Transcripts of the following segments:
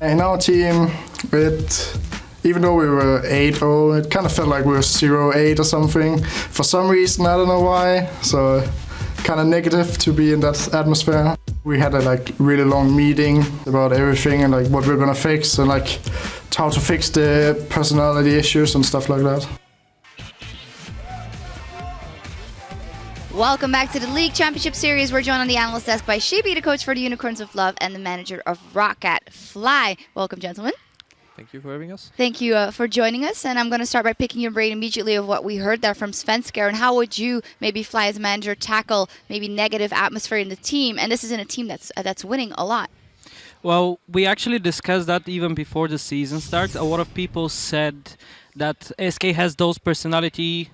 In our team, even though we were 8-0, it kind of felt like we were 0-8 or something. For some reason, I don't know why. So kind of negative to be in that atmosphere. We had a really long meeting about everything and what we're gonna fix and how to fix the personality issues and stuff like that. Welcome back to the League Championship Series. We're joined on the analyst desk by Shibi, the coach for the Unicorns of Love and the manager of Rocket Fly. Welcome, gentlemen. Thank you for having us. Thank you for joining us. And I'm going to start by picking your brain immediately of what we heard there from FLICKR. And how would you, maybe Fly as a manager, tackle maybe negative atmosphere in the team? And this is in a team that's winning a lot. Well, we actually discussed that even before the season started. A lot of people said that SK has those personalities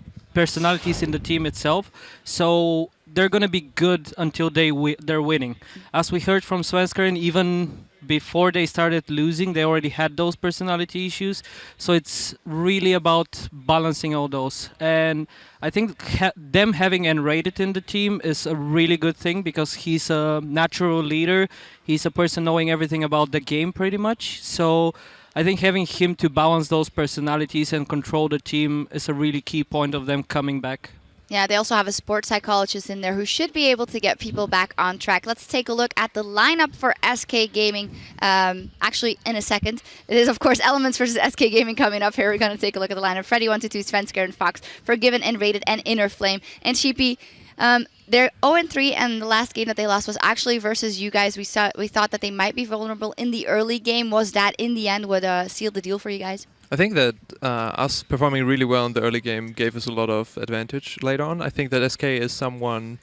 in the team itself, so they're going to be good until they're winning. As we heard from FLICKR, and even before they started losing, they already had those personality issues. So it's really about balancing all those. And I think them having N-rated in the team is a really good thing because he's a natural leader. He's a person knowing everything about the game pretty much. So I think having him to balance those personalities and control the team is a really key point of them coming back. Yeah, they also have a sports psychologist in there who should be able to get people back on track. Let's take a look at the lineup for SK Gaming. Actually, in a second. It is, of course, Elements versus SK Gaming coming up here. We're going to take a look at the lineup. Freddy122, FLICKR, and Fox, Forgiven, N-rated, and Inner Flame. And Sheepy, they're 0-3, and the last game that they lost was actually versus you guys. We thought that they might be vulnerable in the early game. Was that, in the end, what sealed the deal for you guys? I think that us performing really well in the early game gave us a lot of advantage later on. I think that SK is someone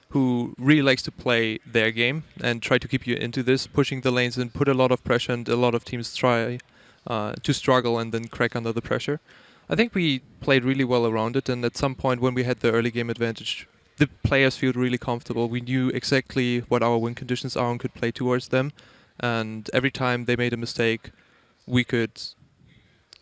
who really likes to play their game and try to keep you into this, pushing the lanes and put a lot of pressure, and a lot of teams try to struggle and then crack under the pressure. I think we played really well around it, and at some point when we had the early game advantage, the players felt really comfortable. We knew exactly what our win conditions are and could play towards them, and every time they made a mistake, we could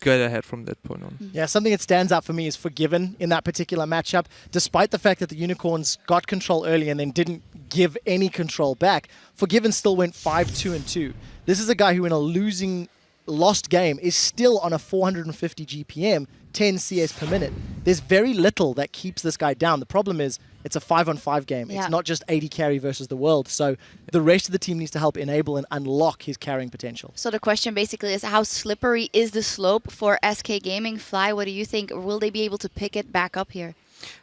get ahead from that point on. Yeah, something that stands out for me is Forgiven in that particular matchup. Despite the fact that the Unicorns got control early and then didn't give any control back, Forgiven still went 5-2-2. This is a guy who in a lost game is still on a 450 GPM, 10 CS per minute. There's very little that keeps this guy down. The problem is it's a 5-on-5 game. Yeah. It's not just 80 carry versus the world. So the rest of the team needs to help enable and unlock his carrying potential. So the question basically is, how slippery is the slope for SK Gaming? Fly, what do you think? Will they be able to pick it back up here?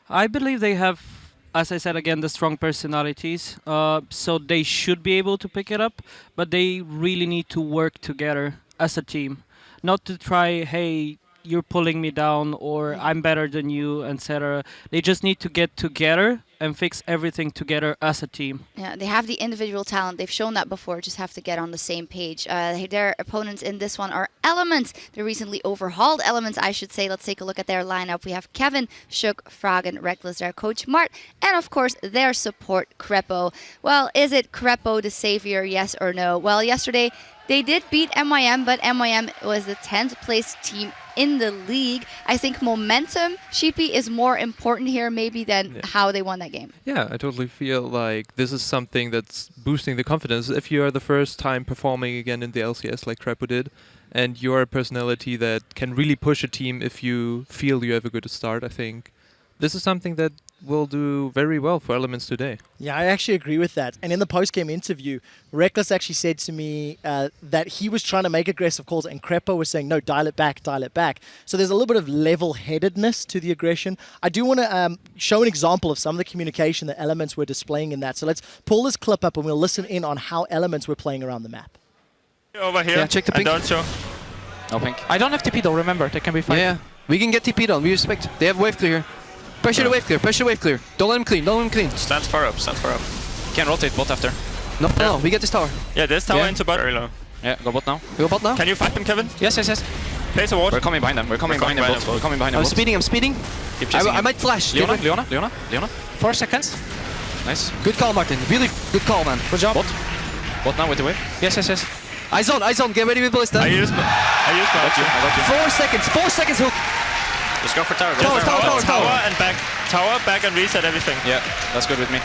I believe they have, as I said again, the strong personalities. So they should be able to pick it up, but they really need to work together as a team. Not to try, hey, you're pulling me down, or I'm better than you, etc. They just need to get together and fix everything together as a team. Yeah, they have the individual talent. They've shown that before. Just have to get on the same page. Their opponents in this one are Elements. The recently overhauled Elements, I should say. Let's take a look at their lineup. We have Kevin, Shook, Frog, and Reckless, their coach Mart, and of course their support Crepo. Well, is it Crepo the savior, yes or no? Well, yesterday they did beat MYM, but MYM was the 10th place team in the league. I think momentum, Sheepy, is more important here maybe than how they won that game. Yeah, I totally feel like this is something that's boosting the confidence. If you are the first time performing again in the LCS like Crepo did, and you're a personality that can really push a team if you feel you have a good start, I think this is something that will do very well for Elements today. Yeah, I actually agree with that. And in the post-game interview, Reckless actually said to me that he was trying to make aggressive calls and Crepo was saying, no, dial it back, dial it back. So there's a little bit of level-headedness to the aggression. I do want to show an example of some of the communication that Elements were displaying in that. So let's pull this clip up and we'll listen in on how Elements were playing around the map. Over here, check the pink. don't show. No pink. I don't have TP though, remember, they can be fine. Yeah, we can get TP down, we respect. They have wave clear. Pressure the wave clear, pressure the wave clear. Don't let him clean, don't let him clean. Stand far up, stand far up. Can rotate bot after. No, we get this tower. Yeah, this tower into bot. Very low. Yeah, go bot now. We go bot now? Can you fight them, Kevin? Yes. Place a ward. We're coming behind them, we're coming behind them both. We're coming behind them I'm both. speeding. Keep chasing I might flash. Leona. 4 seconds. Nice. Good call, Martin. Really good call, man. Good job. Bot now with the wave. Yes. Eyes on, get ready with Ballista. I use my I got you. 4 seconds hook. Just go for tower. Tower and back. Tower, back and reset everything. Yeah, that's good with me.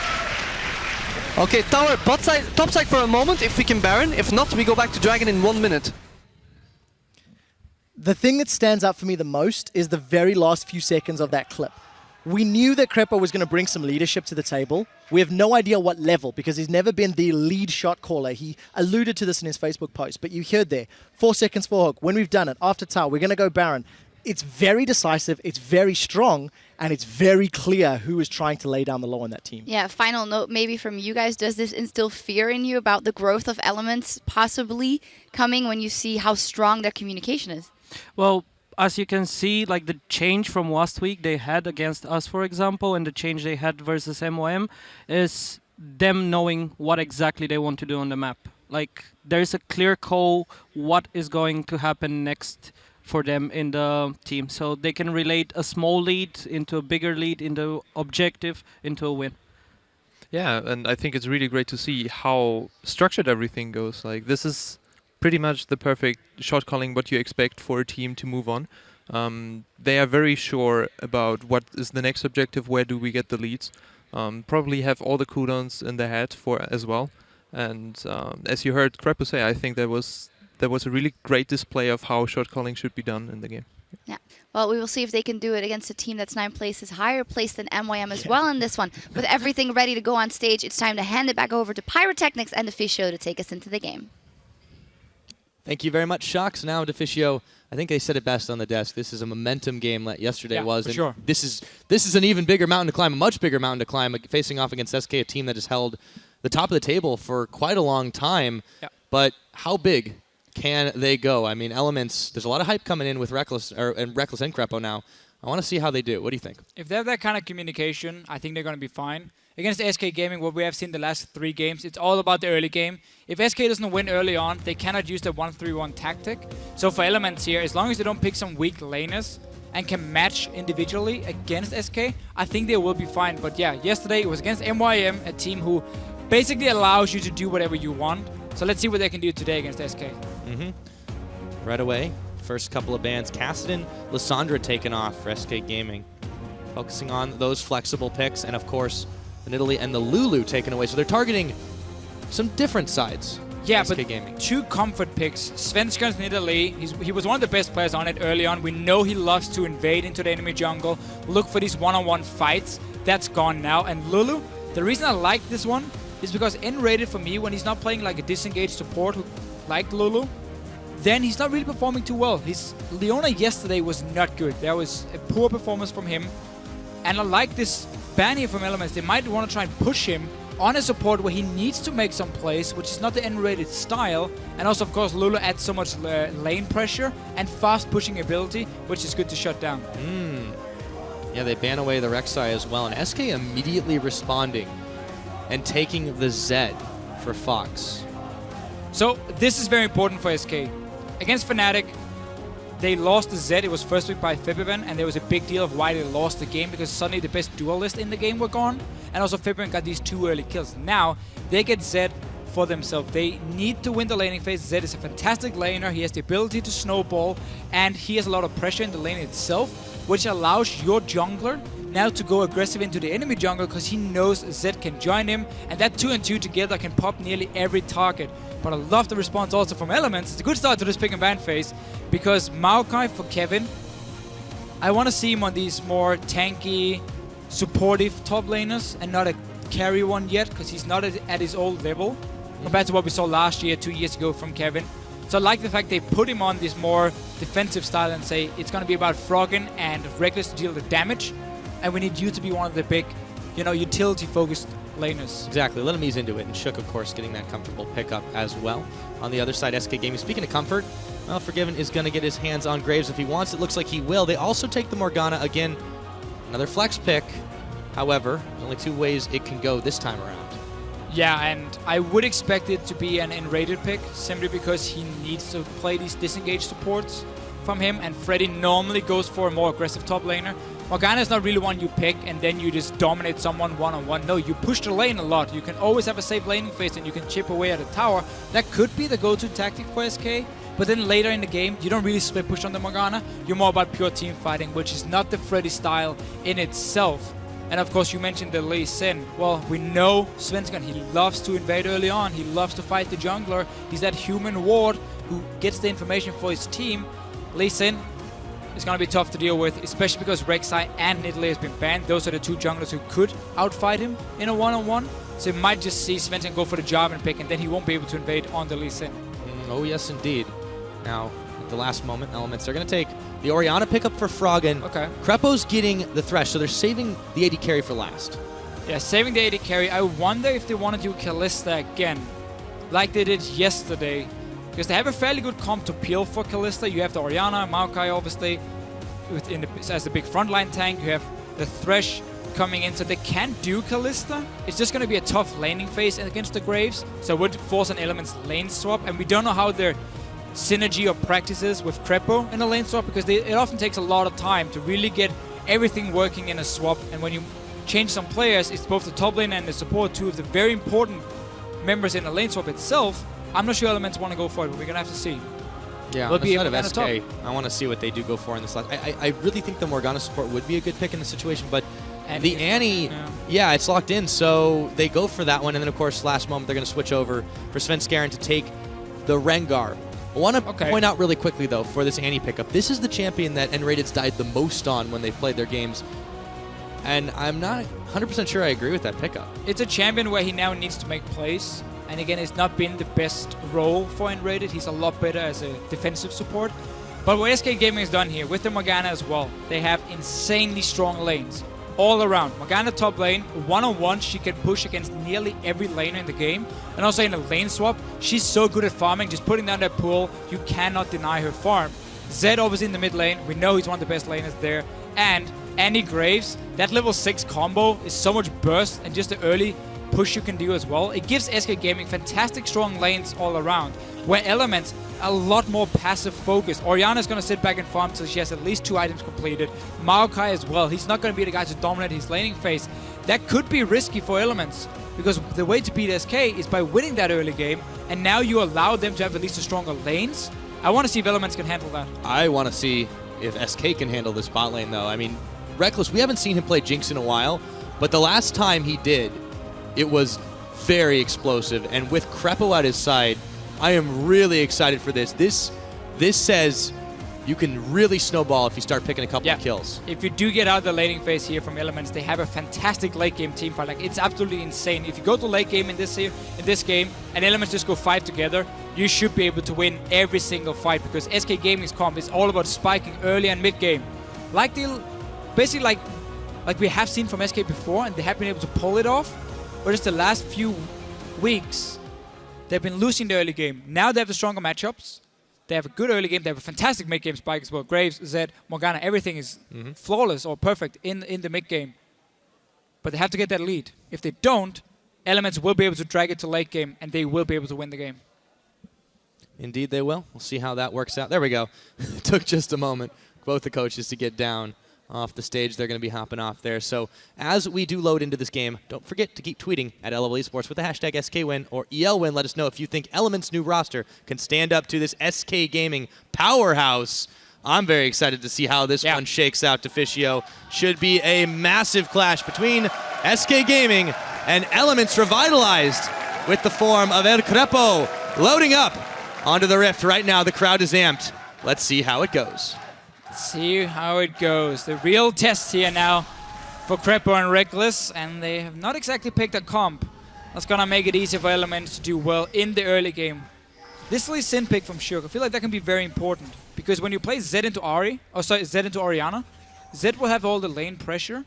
Okay, tower, bot side, top side for a moment if we can Baron. If not, we go back to Dragon in 1 minute. The thing that stands out for me the most is the very last few seconds of that clip. We knew that Crepo was going to bring some leadership to the table. We have no idea what level because he's never been the lead shot caller. He alluded to this in his Facebook post, but you heard there, 4 seconds for hook. When we've done it, after tower, we're going to go Baron. It's very decisive, it's very strong, and it's very clear who is trying to lay down the law on that team. Yeah, final note maybe from you guys. Does this instill fear in you about the growth of Elements possibly coming when you see how strong their communication is? Well, as you can see, like the change from last week they had against us, for example, and the change they had versus MOM is them knowing what exactly they want to do on the map. Like, there's a clear call what is going to happen next for them in the team. So they can relate a small lead into a bigger lead, into objective, into a win. Yeah, and I think it's really great to see how structured everything goes. Like, this is pretty much the perfect shot calling what you expect for a team to move on. They are very sure about what is the next objective, where do we get the leads. Probably have all the cooldowns in their head for as well. And as you heard Crepo say, I think there was a really great display of how shot calling should be done in the game. Yeah. Well, we will see if they can do it against a team that's 9 places higher placed than MYM as well in this one. With everything ready to go on stage, it's time to hand it back over to Pyrotechnics and Deficio to take us into the game. Thank you very much, Shocks. Now, Deficio, I think they said it best on the desk. This is a momentum game like yesterday was. And sure. This is an even bigger mountain to climb, a much bigger mountain to climb, facing off against SK, a team that has held the top of the table for quite a long time. Yeah. But how big can they go? I mean, Elements, there's a lot of hype coming in with Reckless and Crepo now. I want to see how they do. What do you think? If they have that kind of communication, I think they're going to be fine. Against SK Gaming, what we have seen the last 3 games, it's all about the early game. If SK doesn't win early on, they cannot use the 1-3-1 tactic. So for Elements here, as long as they don't pick some weak laners and can match individually against SK, I think they will be fine. But yeah, yesterday it was against MYM, a team who basically allows you to do whatever you want. So let's see what they can do today against SK. Right away, first couple of bans. Kassadin, Lissandra taken off for SK Gaming. Focusing on those flexible picks, and of course, the Nidalee and the Lulu taken away. So they're targeting some different sides. Yeah, SK but Gaming. 2 comfort picks. Svenskar's Nidalee, he was one of the best players on it early on. We know he loves to invade into the enemy jungle, look for these one-on-one fights. That's gone now. And Lulu, the reason I like this one is because N-rated for me, when he's not playing like a disengaged support like Lulu, then he's not really performing too well. His Leona yesterday was not good. There was a poor performance from him. And I like this ban here from Elements. They might want to try and push him on a support where he needs to make some plays, which is not the N-rated style. And also, of course, Lulu adds so much lane pressure and fast pushing ability, which is good to shut down. Yeah, they ban away the Rek'Sai as well. And SK immediately responding and taking the Zed for Fox. So this is very important for SK. Against Fnatic, they lost the Zed. It was first picked by Febiven, and there was a big deal of why they lost the game, because suddenly the best duelists in the game were gone, and also Febiven got these 2 early kills. Now, they get Zed for themselves. They need to win the laning phase. Zed is a fantastic laner. He has the ability to snowball, and he has a lot of pressure in the lane itself, which allows your jungler now to go aggressive into the enemy jungle, because he knows Zed can join him, and that 2 and 2 together can pop nearly every target. But I love the response also from Elements. It's a good start to this pick and ban phase, because Maokai for Kevin, I want to see him on these more tanky, supportive top laners and not a carry one yet, because he's not at his old level compared to what we saw last year, 2 years ago from Kevin. So I like the fact they put him on this more defensive style and say it's going to be about Froggen and Reckless to deal the damage, and we need you to be one of the big, utility-focused laners. Exactly. Let him ease into it. And Shook, of course, getting that comfortable pickup as well. On the other side, SK Gaming. Speaking of comfort, well, Forgiven is going to get his hands on Graves if he wants. It looks like he will. They also take the Morgana. Again, another flex pick. However, only 2 ways it can go this time around. Yeah, and I would expect it to be an N-rated pick, simply because he needs to play these disengaged supports from him, and Freddy normally goes for a more aggressive top laner. Morgana is not really one you pick and then you just dominate someone one-on-one. No, you push the lane a lot. You can always have a safe laning phase and you can chip away at a tower. That could be the go-to tactic for SK, but then later in the game, you don't really split push on the Morgana. You're more about pure team fighting, which is not the Freddy style in itself. And of course, you mentioned the Lee Sin. Well, we know Svenskan, he loves to invade early on. He loves to fight the jungler. He's that human ward who gets the information for his team. Lee Sin is going to be tough to deal with, especially because Rek'Sai and Nidalee has been banned. Those are the two junglers who could outfight him in a one-on-one. So you might just see Svensson go for the Jarvan pick, and then he won't be able to invade on the Lee Sin. Oh, yes, indeed. Now, at the last moment, Elements are going to take the Orianna pickup for Froggen. Okay. Krepo's getting the Thresh, so they're saving the AD carry for last. Yeah, saving the AD carry. I wonder if they want to do Kalista again, like they did yesterday. Because they have a fairly good comp to peel for Kalista. You have the Orianna, Maokai obviously, as the big frontline tank. You have the Thresh coming in, so they can do Kalista. It's just going to be a tough laning phase against the Graves, so it would force an Elements lane swap, and we don't know how their synergy or practices with Krepo in a lane swap, because it often takes a lot of time to really get everything working in a swap, and when you change some players, it's both the top lane and the support, two of the very important members in a lane swap itself. I'm not sure Elements want to go for it, but we're going to have to see. Yeah, on the side of SK, I want to see what they do go for in this last. I really think the Morgana support would be a good pick in this situation, but the Annie, yeah, it's locked in, so they go for that one, and then of course, last moment, they're going to switch over for Svenskeren to take the Rengar. I want to point out really quickly, though, for this Annie pickup, this is the champion that N-Rated's died the most on when they've played their games, and I'm not 100% sure I agree with that pickup. It's a champion where he now needs to make plays, and again, it's not been the best role for N-Rated. He's a lot better as a defensive support. But what SK Gaming has done here, with the Morgana as well, they have insanely strong lanes all around. Morgana top lane, one-on-one, she can push against nearly every laner in the game. And also in a lane swap, she's so good at farming, just putting down that pool, you cannot deny her farm. Zed obviously in the mid lane, we know he's one of the best laners there. And Annie Graves, that level 6 combo is so much burst and just the early push you can do as well. It gives SK Gaming fantastic strong lanes all around, where Elements a lot more passive focus. Orianna's going to sit back and farm until she has at least 2 items completed. Maokai as well. He's not going to be the guy to dominate his laning phase. That could be risky for Elements, because the way to beat SK is by winning that early game, and now you allow them to have at least the stronger lanes. I want to see if Elements can handle that. I want to see if SK can handle this bot lane, though. I mean, Reckless, we haven't seen him play Jinx in a while, but the last time he did, it was very explosive, and with Krepo at his side, I am really excited for this. This says you can really snowball if you start picking a couple of kills. If you do get out of the laning phase here from Elements, they have a fantastic late game team fight. Like, it's absolutely insane. If you go to late game in this game, and Elements just go 5 together, you should be able to win every single fight, because SK Gaming's comp is all about spiking early and mid game. Like basically like we have seen from SK before, and they have been able to pull it off. But just the last few weeks, they've been losing the early game. Now they have the stronger matchups. They have a good early game. They have a fantastic mid-game spike as well. Graves, Zed, Morgana, everything is flawless or perfect in the mid-game. But they have to get that lead. If they don't, Elements will be able to drag it to late game, and they will be able to win the game. Indeed they will. We'll see how that works out. There we go. It took just a moment, both the coaches, to get down off the stage. They're going to be hopping off there. So as we do load into this game, don't forget to keep tweeting at LOL Esports with the hashtag SKWin or ELWin. Let us know if you think Element's new roster can stand up to this SK Gaming powerhouse. I'm very excited to see how this one shakes out. Deficio should be a massive clash between SK Gaming and Elements, revitalized with the form of El Krepo loading up onto the Rift right now. The crowd is amped. Let's see how it goes. See how it goes. The real test here now for Krepo and Reckless, and they have not exactly picked a comp that's gonna make it easy for Elements to do well in the early game. This Lee Sin pick from Shug, I feel like that can be very important, because when you play Zed into Zed into Orianna, Zed will have all the lane pressure,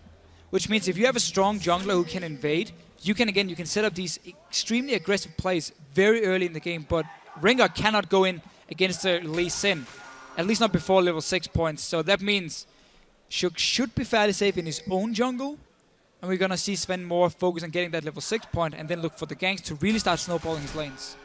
which means if you have a strong jungler who can invade, you can set up these extremely aggressive plays very early in the game, but Rengar cannot go in against the Lee Sin. At least not before level 6 points. So that means Shug should be fairly safe in his own jungle. And we're going to see Sven more focus on getting that level 6 point and then look for the ganks to really start snowballing his lanes.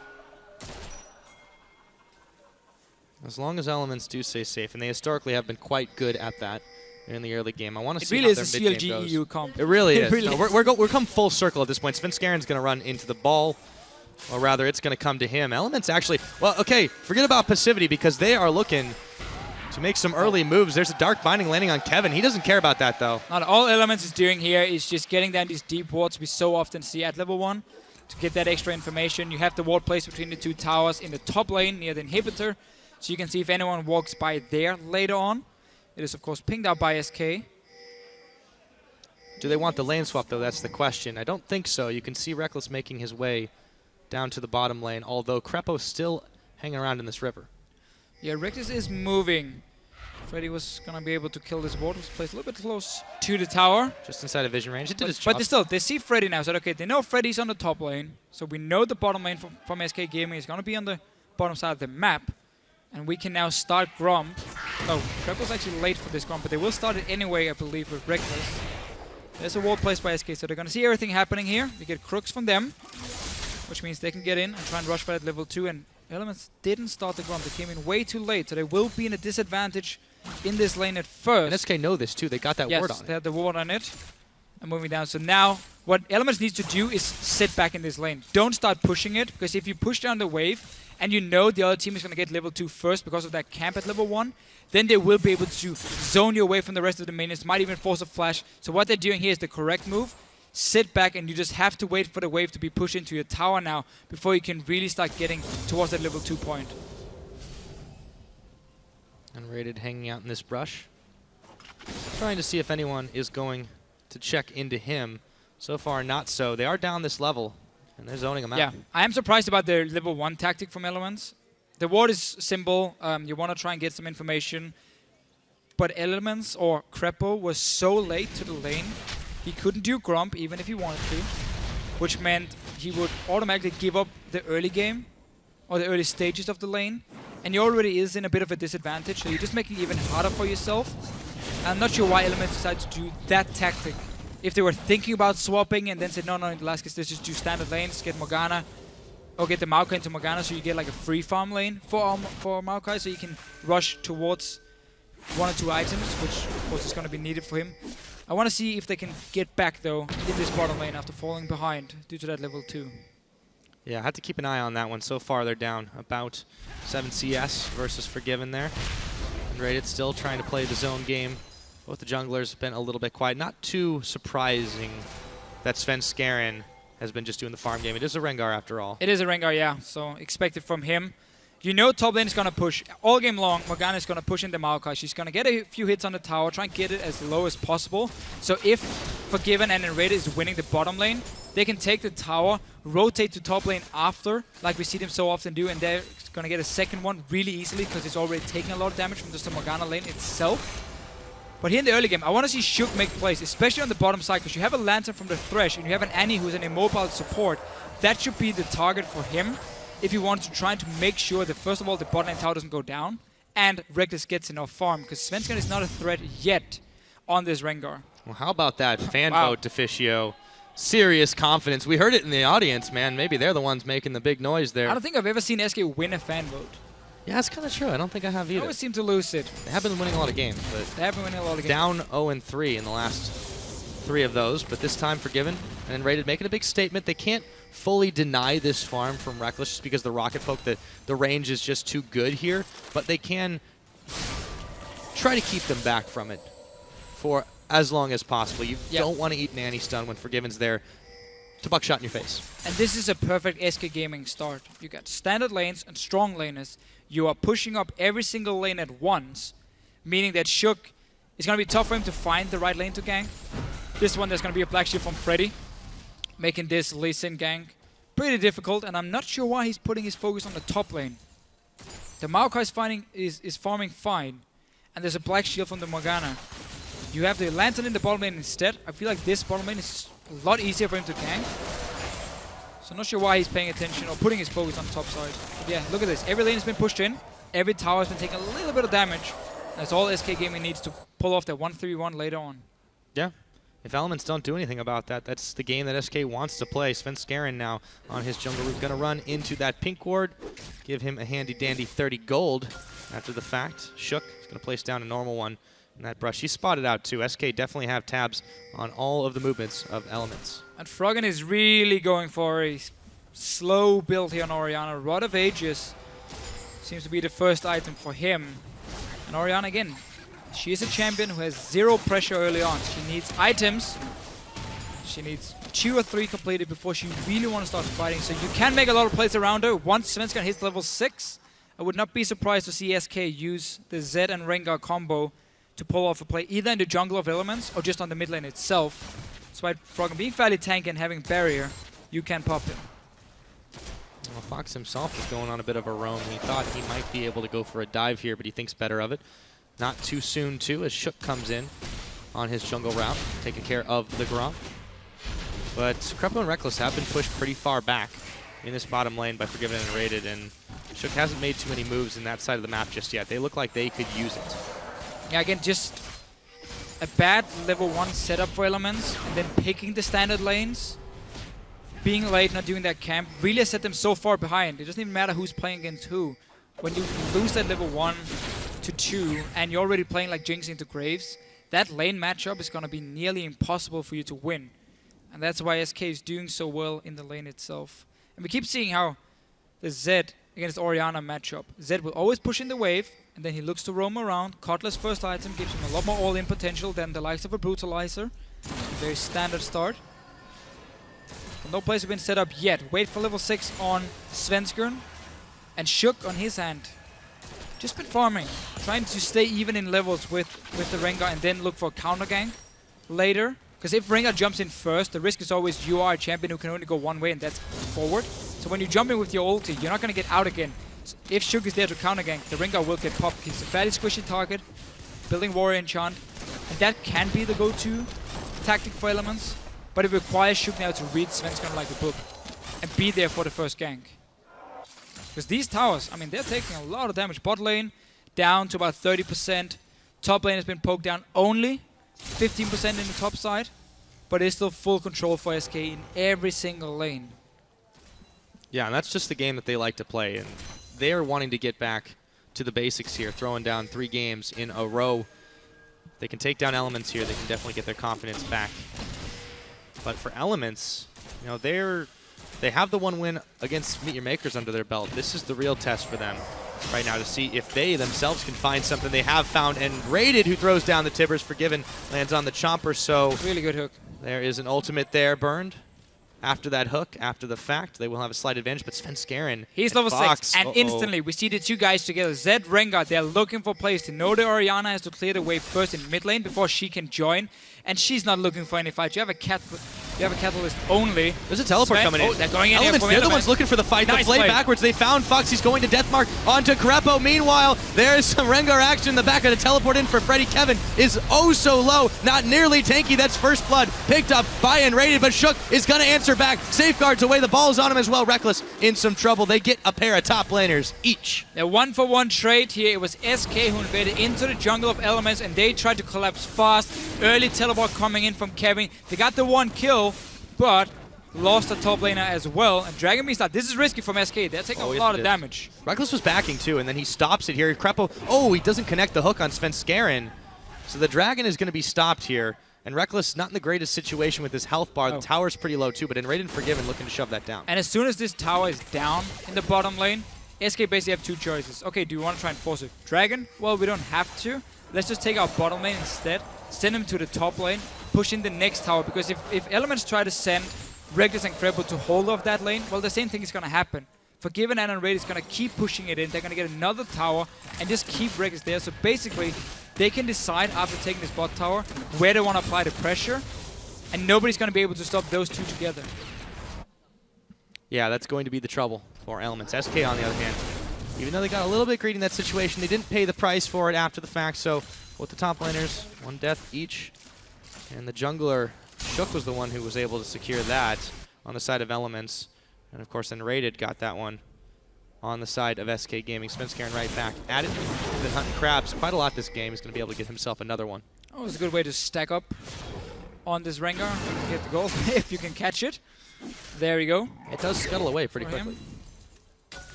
As long as Elements do stay safe, and they historically have been quite good at that in the early game. I want to see really how is their a mid-game CLG goes. EU comp. It really is. Really no, we're come full circle at this point. Svenskeren's going to run into the ball. Or rather, it's going to come to him. Elements actually, well, okay, forget about passivity, because they are looking to make some early moves. There's a Dark Binding landing on Kevin. He doesn't care about that, though. Not all Elements is doing here is just getting down these deep wards we so often see at level 1 to get that extra information. You have the ward placed between the 2 towers in the top lane near the inhibitor. So you can see if anyone walks by there later on. It is, of course, pinged out by SK. Do they want the lane swap, though? That's the question. I don't think so. You can see Reckless making his way down to the bottom lane, although Crepo's still hanging around in this river. Yeah, Reckless is moving. Freddy was going to be able to kill this ward. Was placed a little bit close to the tower. Just inside of vision range. It did its job. But they see Freddy now. So, okay, they know Freddy's on the top lane. So we know the bottom lane from SK Gaming is going to be on the bottom side of the map. And we can now start Gromp. No, Crepo's actually late for this Gromp, but they will start it anyway, I believe, with Reckless. There's a wall placed by SK, so they're going to see everything happening here. We get crooks from them, which means they can get in and try and rush for that level 2. And Elements didn't start the Gromp. They came in way too late, so they will be in a disadvantage in this lane at first. And SK know this too. They got that ward on Yes, it. they had the ward on it. And moving down. So now, what Elements needs to do is sit back in this lane. Don't start pushing it, because if you push down the wave, and you know the other team is going to get level 2 first because of that camp at level 1, then they will be able to zone you away from the rest of the minions, might even force a flash. So what they're doing here is the correct move. Sit back, and you just have to wait for the wave to be pushed into your tower now before you can really start getting towards that level 2 point. Unrated hanging out in this brush. Trying to see if anyone is going to check into him. So far, not so. They are down this level, and they're zoning him out. Yeah, I am surprised about their level 1 tactic from Elements. The ward is simple. You want to try and get some information. But Elements, or Crepo, was so late to the lane, he couldn't do Gromp even if he wanted to, which meant he would automatically give up the early game, or the early stages of the lane. And he already is in a bit of a disadvantage, so you're just making it even harder for yourself. I'm not sure why Elements decided to do that tactic. If they were thinking about swapping and then said, no, in the last case, let's just do standard lanes, get Morgana, or get the Maokai into Morgana, so you get like a free farm lane for Maokai, so you can rush towards 1 or 2 items, which of course is going to be needed for him. I want to see if they can get back, though, in this bottom lane after falling behind due to that level 2. Yeah, I have to keep an eye on that one. So far, they're down about 7 CS versus Forgiven there. And Rated still trying to play the zone game. Both the junglers have been a little bit quiet. Not too surprising that FLICKR has been just doing the farm game. It is a Rengar after all. It is a Rengar, yeah, so expected from him. You know top lane is going to push. All game long, Morgana is going to push into Maokai. She's going to get a few hits on the tower, try and get it as low as possible. So if Forgiven and Enrated is winning the bottom lane, they can take the tower, rotate to top lane after, like we see them so often do, and they're going to get a second one really easily because it's already taking a lot of damage from just the Morgana lane itself. But here in the early game, I want to see Shook make plays, especially on the bottom side, because you have a Lantern from the Thresh, and you have an Annie who's an immobile support. That should be the target for him if you want to try to make sure that, first of all, the bot lane tower doesn't go down, and Reckless gets enough farm, because Svensson is not a threat yet on this Rengar. Well, how about that fan vote, Deficio? Serious confidence. We heard it in the audience, man. Maybe they're the ones making the big noise there. I don't think I've ever seen SK win a fan vote. Yeah, that's kind of true. I don't think I have either. They always seem to lose it. They have been winning a lot of games, but they have been winning a lot of games. Down 0-3 in the last 3 of those, but this time Forgiven and Rated making a big statement. They can't fully deny this farm from Reckless just because the Rocket Poke, the range is just too good here, but they can try to keep them back from it for as long as possible. You don't want to eat Nanny Stun when Forgiven's there to buckshot in your face. And this is a perfect SK Gaming start. You got standard lanes and strong laners. You are pushing up every single lane at once, meaning that Shook is going to be tough for him to find the right lane to gank. This one, there's going to be a Black Shield from Freddy, making this Lee Sin gank pretty difficult, and I'm not sure why he's putting his focus on the top lane. The Maokai is farming fine, and there's a Black Shield from the Morgana. You have the Lantern in the bottom lane instead. I feel like this bottom lane is a lot easier for him to gank. So I'm not sure why he's paying attention or putting his focus on the top side. But yeah, look at this. Every lane has been pushed in. Every tower has been taking a little bit of damage. That's all SK Gaming needs to pull off that 1-3-1 later on. Yeah. If Elements don't do anything about that, that's the game that SK wants to play. FLICKR now on his jungle route. Going to run into that pink ward. Give him a handy-dandy 30 gold after the fact. Shook is going to place down a normal one in that brush. He's spotted out too. SK definitely have tabs on all of the movements of Elements. And Froggen is really going for a slow build here on Orianna. Rod of Ages seems to be the first item for him. And Orianna again, she is a champion who has 0 pressure early on. She needs items. She needs 2 or 3 completed before she really wants to start fighting. So you can make a lot of plays around her. Once Svensson hits level 6, I would not be surprised to see SK use the Zed and Rengar combo to pull off a play either in the jungle of Elements or just on the mid lane itself. Despite Froggen being fairly tanky and having barrier, you can pop him. Well, Fox himself is going on a bit of a roam. He thought he might be able to go for a dive here, but he thinks better of it. Not too soon, too, as Shook comes in on his jungle route, taking care of the Gromp. But Krepo and Reckless have been pushed pretty far back in this bottom lane by Forgiven and Rated, and Shook hasn't made too many moves in that side of the map just yet. They look like they could use it. Yeah, again, just a bad level 1 setup for Elements, and then picking the standard lanes, being late, not doing that camp, really set them so far behind. It doesn't even matter who's playing against who. When you lose that level 1 to 2, and you're already playing like Jinx into Graves, that lane matchup is going to be nearly impossible for you to win. And that's why SK is doing so well in the lane itself. And we keep seeing how the Zed against Orianna matchup. Zed will always push in the wave, and then he looks to roam around. Cutler's first item gives him a lot more all-in potential than the likes of a Brutalizer. A very standard start. But no plays have been set up yet. Wait for level 6 on Svenskeren. And Shook on his hand. Just been farming, trying to stay even in levels with the Rengar and then look for a counter gank later. Because if Rengar jumps in first, the risk is always you are a champion who can only go one way, and that's forward. So when you jump in with your ulti, you're not going to get out again. So if Shook is there to counter gank, the Rengar will get popped. He's a fairly squishy target, building Warrior Enchant, and that can be the go-to tactic for Elements. But it requires Shook now to read Svenskeren like a book and be there for the first gank. Because these towers, I mean, they're taking a lot of damage. Bot lane down to about 30%. Top lane has been poked down only 15% in the top side. But it's still full control for SK in every single lane. Yeah, and that's just the game that they like to play. And they're wanting to get back to the basics here, throwing down 3 games in a row. They can take down Elements here. They can definitely get their confidence back. But for Elements, you know, they have the 1 win against Meet Your Makers under their belt. This is the real test for them right now to see if they themselves can find something. They have found, and Rated, who throws down the Tibbers, Forgiven, lands on the Chomper. So really good hook. There is an ultimate there burned. After that hook, after the fact, they will have a slight advantage, but Svenskeren, he's level 6, and instantly we see the 2 guys together. Zed, Rengar, they're looking for plays to know that Orianna has to clear the wave first in mid lane before she can join, and she's not looking for any fight. You have a Catalyst only. There's a teleport coming in. Oh, they're going in Elements, here. they're the ones looking for the fight. Nice the play play backwards. They found Fox. He's going to Deathmark onto Krepo. Meanwhile, there's some Rengar action in the back of the teleport in for Freddy. Kevin is oh so low. Not nearly tanky. That's first blood picked up by and Rated, but Shook is going to answer back. Safeguards away. The ball's on him as well. Reckless in some trouble. They get a pair of top laners each. A 1-for-1 trade here. It was SK who invaded into the jungle of Elements, and they tried to collapse fast. Early teleport coming in from Kevin. They got the 1 kill, but lost a top laner as well. And Dragon Beast, this is risky from SK. They're taking a lot of damage. Reckless was backing too, and then he stops it here. Krepo, oh, he doesn't connect the hook on Svenskeren. So the Dragon is going to be stopped here. And Reckless not in the greatest situation with his health bar. The tower's pretty low too, but in Raiden Forgiven looking to shove that down. And as soon as this tower is down in the bottom lane, SK basically have 2 choices. Okay, do you want to try and force a Dragon? Well, we don't have to. Let's just take our bottom lane instead, send him to the top lane, push in the next tower, because if Elements try to send Reckless and Krepo to hold off that lane, well, the same thing is going to happen. Forgiven and Raid is going to keep pushing it in. They're going to get another tower and just keep Reckless there. So basically, they can decide after taking this bot tower where they want to apply the pressure, and nobody's going to be able to stop those 2 together. Yeah, that's going to be the trouble for Elements. SK, on the other hand, even though they got a little bit greedy in that situation, they didn't pay the price for it after the fact. So with the top laners, 1 death each. And the jungler, Shook, was the one who was able to secure that on the side of Elements. And of course, then Rated got that one on the side of SK Gaming. Svenskeren right back at it. Been hunting crabs quite a lot this game. He's going to be able to get himself another one. Oh, it's a good way to stack up on this Rengar. Get the goal if you can catch it. There we go. It does scuttle away pretty quickly.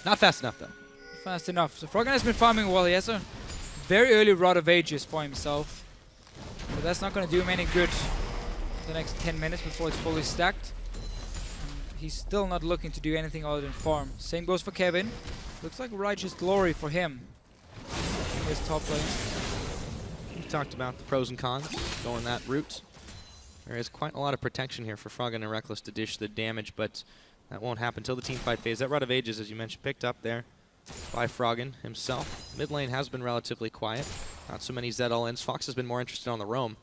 Not fast enough, though. Fast enough. So Froggen has been farming well. He has a very early Rod of Ages for himself. But that's not going to do him any good the next 10 minutes before it's fully stacked. And he's still not looking to do anything other than farm. Same goes for Kevin. Looks like Righteous Glory for him in his top lane. We talked about the pros and cons going that route. There is quite a lot of protection here for Froggen and Reckless to dish the damage, but that won't happen until the team fight phase. That Rod of Ages, as you mentioned, picked up there by Froggen himself. Mid lane has been relatively quiet. Not so many Zed all-ins. Fox has been more interested on the roam.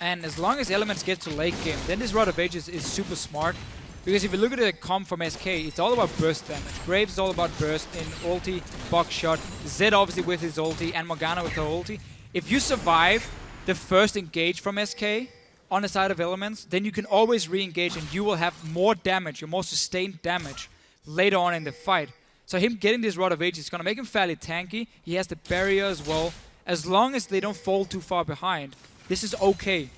And as long as Elements get to late game, then this Rod of Ages is super smart. Because if you look at the comp from SK, it's all about burst damage. Graves is all about burst in ulti, box shot, Zed obviously with his ulti, and Morgana with her ulti. If you survive the first engage from SK on the side of Elements, then you can always re-engage and you will have more damage, your more sustained damage later on in the fight. So him getting this Rod of Ages is going to make him fairly tanky. He has the barrier as well. As long as they don't fall too far behind, this is okay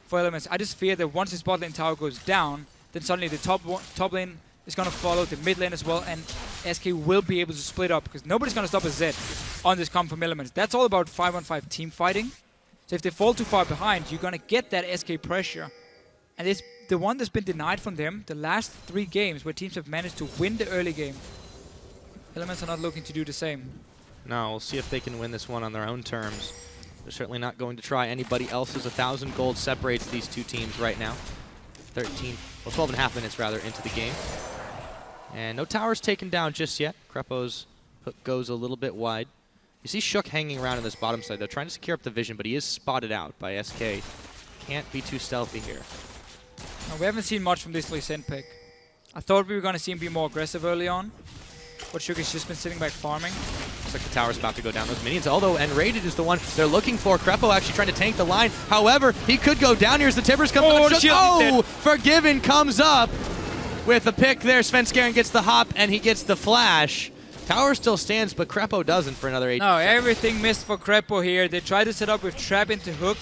for Elements. I just fear that once his bot lane tower goes down, then suddenly the top lane is going to follow the mid lane as well, and SK will be able to split up because nobody's going to stop a Zed on this comp from Elements. That's all about 5-on-5 team fighting. So if they fall too far behind, you're going to get that SK pressure. And it's the one that's been denied from them the last 3 games where teams have managed to win the early game. Elements are not looking to do the same. No, we'll see if they can win this one on their own terms. They're certainly not going to try anybody else's. 1,000 gold separates these two teams right now. 12 and a half minutes rather into the game. And no towers taken down just yet. Krepo's hook goes a little bit wide. You see Shook hanging around on this bottom side though, trying to secure up the vision, but he is spotted out by SK. Can't be too stealthy here. No, we haven't seen much from this Lee Sin pick. I thought we were going to see him be more aggressive early on, but Shook has just been sitting back farming. Looks like the tower's about to go down those minions, although Enrated is the one they're looking for. Krepo actually trying to tank the line. However, he could go down here as the Timbers come through. Oh, Forgiven comes up with a pick there. Svenskeren gets the hop and he gets the flash. Tower still stands, but Krepo doesn't for another 8 No, seconds. everything missed for Krepo here. They tried to set up with Trap into Hook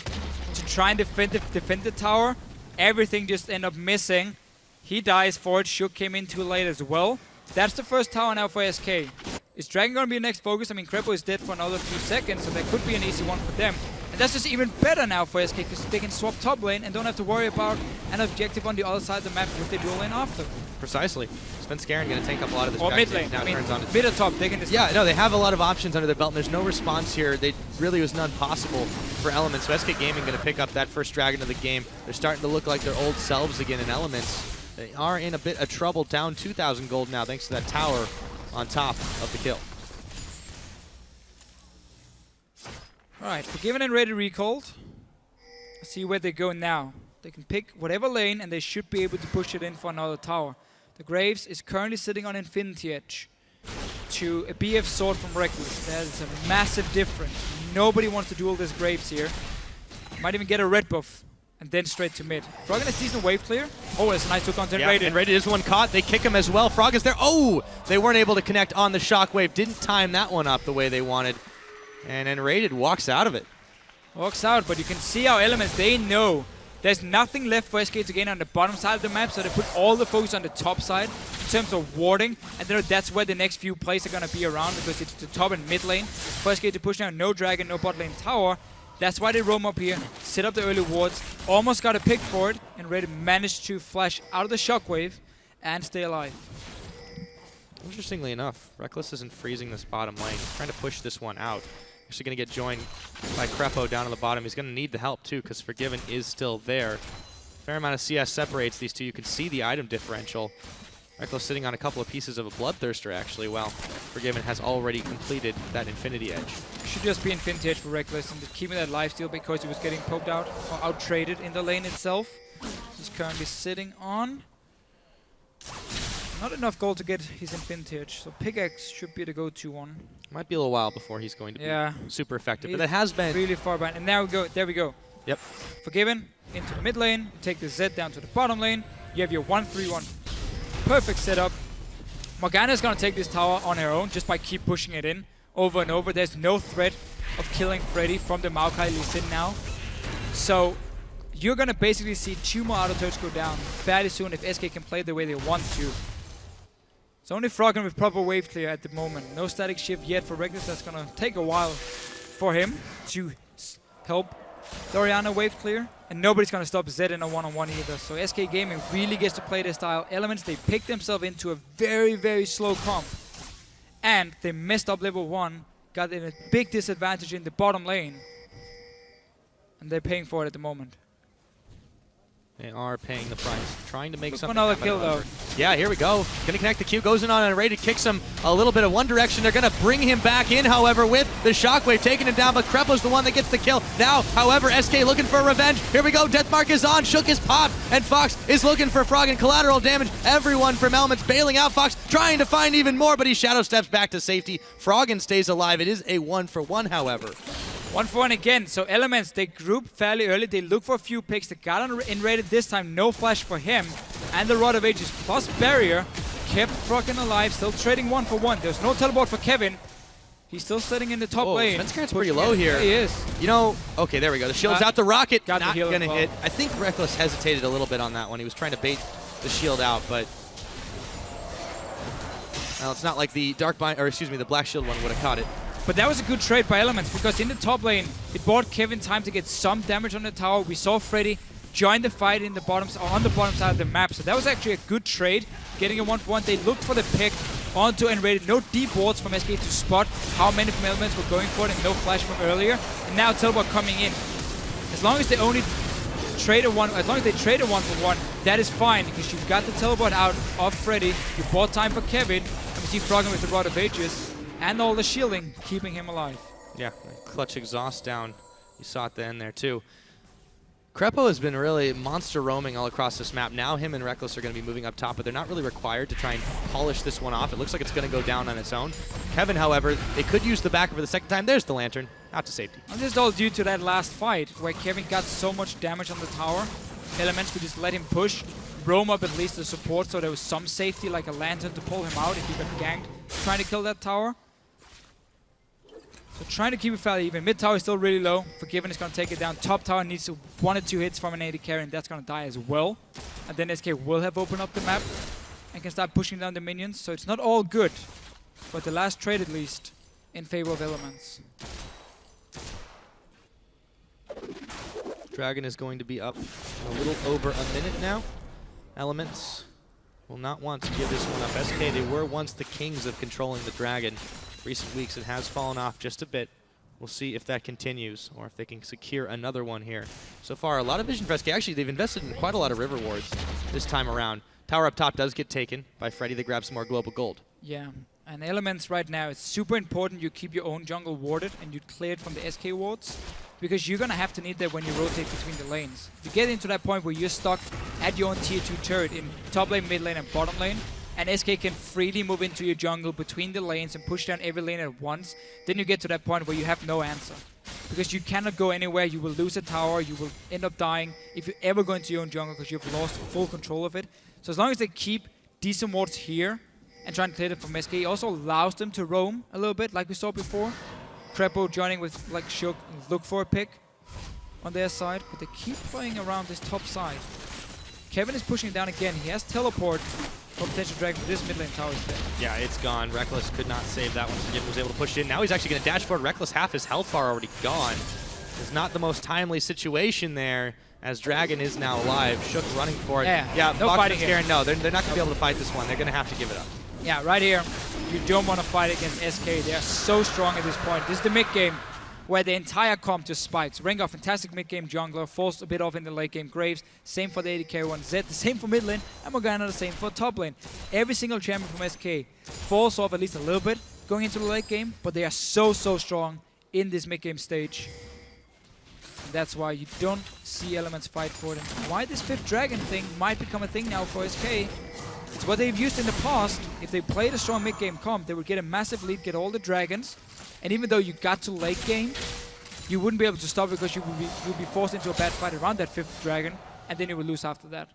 to try and defend the tower. Everything just ended up missing. He dies for it. Shook came in too late as well. That's the first tower now for SK. Is Dragon going to be the next focus? I mean, Krepo is dead for another few seconds, so that could be an easy one for them. And that's just even better now for SK, because they can swap top lane and don't have to worry about an objective on the other side of the map with the dual lane after. Precisely. Svenskeren going to tank up a lot of this. Or mid lane. Now turns on mid or top, they can just... Yeah, no, they have a lot of options under their belt, and there's no response here. They really was none possible for Elements. So SK Gaming going to pick up that first Dragon of the game. They're starting to look like their old selves again in Elements. They are in a bit of trouble, down 2,000 gold now, thanks to that tower on top of the kill. Alright, Forgiven and Ready recalled. Let's see where they go now. They can pick whatever lane and they should be able to push it in for another tower. The Graves is currently sitting on Infinity Edge to a BF sword from Reckless. That is a massive difference. Nobody wants to duel this Graves here. Might even get a red buff and then straight to mid. Froggen has decent wave clear. Oh, that's a nice hook on Enrated. Enrated is one caught. They kick him as well. Frog is there. Oh! They weren't able to connect on the shockwave. Didn't time that one up the way they wanted. And Enrated walks out of it. Walks out, but you can see how Elements, they know there's nothing left for SK to gain on the bottom side of the map, so they put all the focus on the top side in terms of warding, and that's where the next few plays are going to be around, because it's the top and mid lane. For SK to push down, no Dragon, no bot lane tower. That's why they roam up here, set up the early wards, almost got a pick for it, and Raiden managed to flash out of the shockwave and stay alive. Interestingly enough, Reckless isn't freezing this bottom lane. He's trying to push this one out. Actually going to get joined by Krepo down on the bottom. He's going to need the help too, because Forgiven is still there. Fair amount of CS separates these two. You can see the item differential. Reckless sitting on a couple of pieces of a Bloodthirster actually, while Forgiven has already completed that Infinity Edge. Should just be Infinity Edge for Reckless and keeping that lifesteal because he was getting poked out or out-traded in the lane itself. He's currently sitting on not enough gold to get his Infinity Edge, so Pickaxe should be the go-to one. Might be a little while before he's going to be super effective, but that has been really far behind. And now we go. There we go. Yep. Forgiven into the mid lane. Take the Zed down to the bottom lane. You have your 1-3-1. Perfect setup. Morgana is going to take this tower on her own just by keep pushing it in over and over. There's no threat of killing Freddy from the Maokai Lee Sin now. So you're going to basically see 2 more auto turrets go down fairly soon if SK can play the way they want to. It's only Froggen with proper wave clear at the moment. No static shift yet for Reckless. That's going to take a while for him to help Doriana wave clear. And nobody's going to stop Zed in a one-on-one either. So SK Gaming really gets to play their style. Elements, they picked themselves into a very, very slow comp. And they messed up level 1. Got in a big disadvantage in the bottom lane. And they're paying for it at the moment. They are paying the price. Trying to make Look something for another happen. kill though. Yeah, here we go. Gonna connect the Q, goes in on a rated, kicks him a little bit of one direction. They're gonna bring him back in, however, with the shockwave taking him down, but Krepo's the one that gets the kill. Now, however, SK looking for revenge. Here we go, Deathmark is on, Shook is popped, and Fox is looking for Frog and collateral damage. Everyone from Elements bailing out Fox, trying to find even more, but he shadow steps back to safety. Froggen stays alive. It is a 1-for-1, however. 1-for-1 again. So Elements, they group fairly early. They look for a few picks. They got in rated this time. No flash for him. And the Rod of Ages plus barrier kept Froggen alive. Still trading 1-for-1. There's no teleport for Kevin. He's still sitting in the top lane. Svenskern's pretty low here. Yeah, he is. You know, okay, there we go. The shield's out. The rocket got not the gonna hit. I think Reckless hesitated a little bit on that one. He was trying to bait the shield out, but well, it's not like the the Black Shield one would have caught it. But that was a good trade by Elements, because in the top lane, it bought Kevin time to get some damage on the tower. We saw Freddy join the fight on the bottom side of the map. So that was actually a good trade, getting a 1-for-1. They looked for the pick onto Enrated. No deep wards from SK to spot how many from Elements were going for it, and no flash from earlier. And now Teleport coming in. As long as they only trade a 1-for-1, that is fine, because you've got the Teleport out of Freddy. You bought time for Kevin, and we see Froggen with the Rod of Ages. And all the shielding, keeping him alive. Yeah, clutch exhaust down. You saw it then there too. Krepo has been really monster roaming all across this map. Now him and Reckless are going to be moving up top, but they're not really required to try and polish this one off. It looks like it's going to go down on its own. Kevin, however, they could use the backer for the second time. There's the Lantern, out to safety. And this is all due to that last fight, where Kevin got so much damage on the tower. Elements could just let him push, roam up at least the support, so there was some safety, like a Lantern to pull him out if he got ganked trying to kill that tower. So trying to keep it fairly even. Mid tower is still really low. Forgiven is going to take it down. Top tower needs 1 or 2 hits from an AD carry, and that's going to die as well. And then SK will have opened up the map and can start pushing down the minions. So it's not all good, but the last trade at least in favor of Elements. Dragon is going to be up in a little over a minute now. Elements will not want to give this one up. SK, they were once the kings of controlling the Dragon. Recent weeks it has fallen off just a bit. We'll see if that continues, or if they can secure another one here. So far, a lot of vision for SK. Actually, they've invested in quite a lot of river wards this time around. Tower up top does get taken by Freddy. They grab some more global gold. Yeah, and Elements right now, it's super important you keep your own jungle warded and you clear it from the SK wards, because you're going to have to need that when you rotate between the lanes. If you get into that point where you're stuck at your own tier 2 turret in top lane, mid lane, and bottom lane, and SK can freely move into your jungle between the lanes and push down every lane at once, then you get to that point where you have no answer. Because you cannot go anywhere, you will lose a tower, you will end up dying if you ever go into your own jungle, because you've lost full control of it. So as long as they keep decent wards here and try and clear it from SK, it also allows them to roam a little bit, like we saw before. Krepo joining with like Shook, look for a pick on their side, but they keep playing around this top side. Kevin is pushing down again, he has teleport. Potential drag for this mid lane tower is dead. Yeah, it's gone. Reckless could not save that one. Forgiven was able to push it in. Now he's actually going to dash forward. Reckless, half his health bar already gone. It's not the most timely situation there, as Dragon is now alive. Shook running for it. Yeah, no fighting here. No, they're not going to be able to fight this one. They're going to have to give it up. Yeah, right here, you don't want to fight against SK. They are so strong at this point. This is the mid game where the entire comp just spikes. Rengar, fantastic mid-game jungler, falls a bit off in the late game. Graves, same for the AD carry one. Zed, the same for mid lane, and Morgana, the same for top lane. Every single champion from SK falls off at least a little bit going into the late game, but they are so strong in this mid-game stage. And that's why you don't see Elements fight for them. Why this 5th dragon thing might become a thing now for SK. It's what they've used in the past. If they played a strong mid-game comp, they would get a massive lead, get all the dragons, and even though you got to late game, you wouldn't be able to stop it, because you would be forced into a bad fight around that 5th dragon, and then you would lose after that.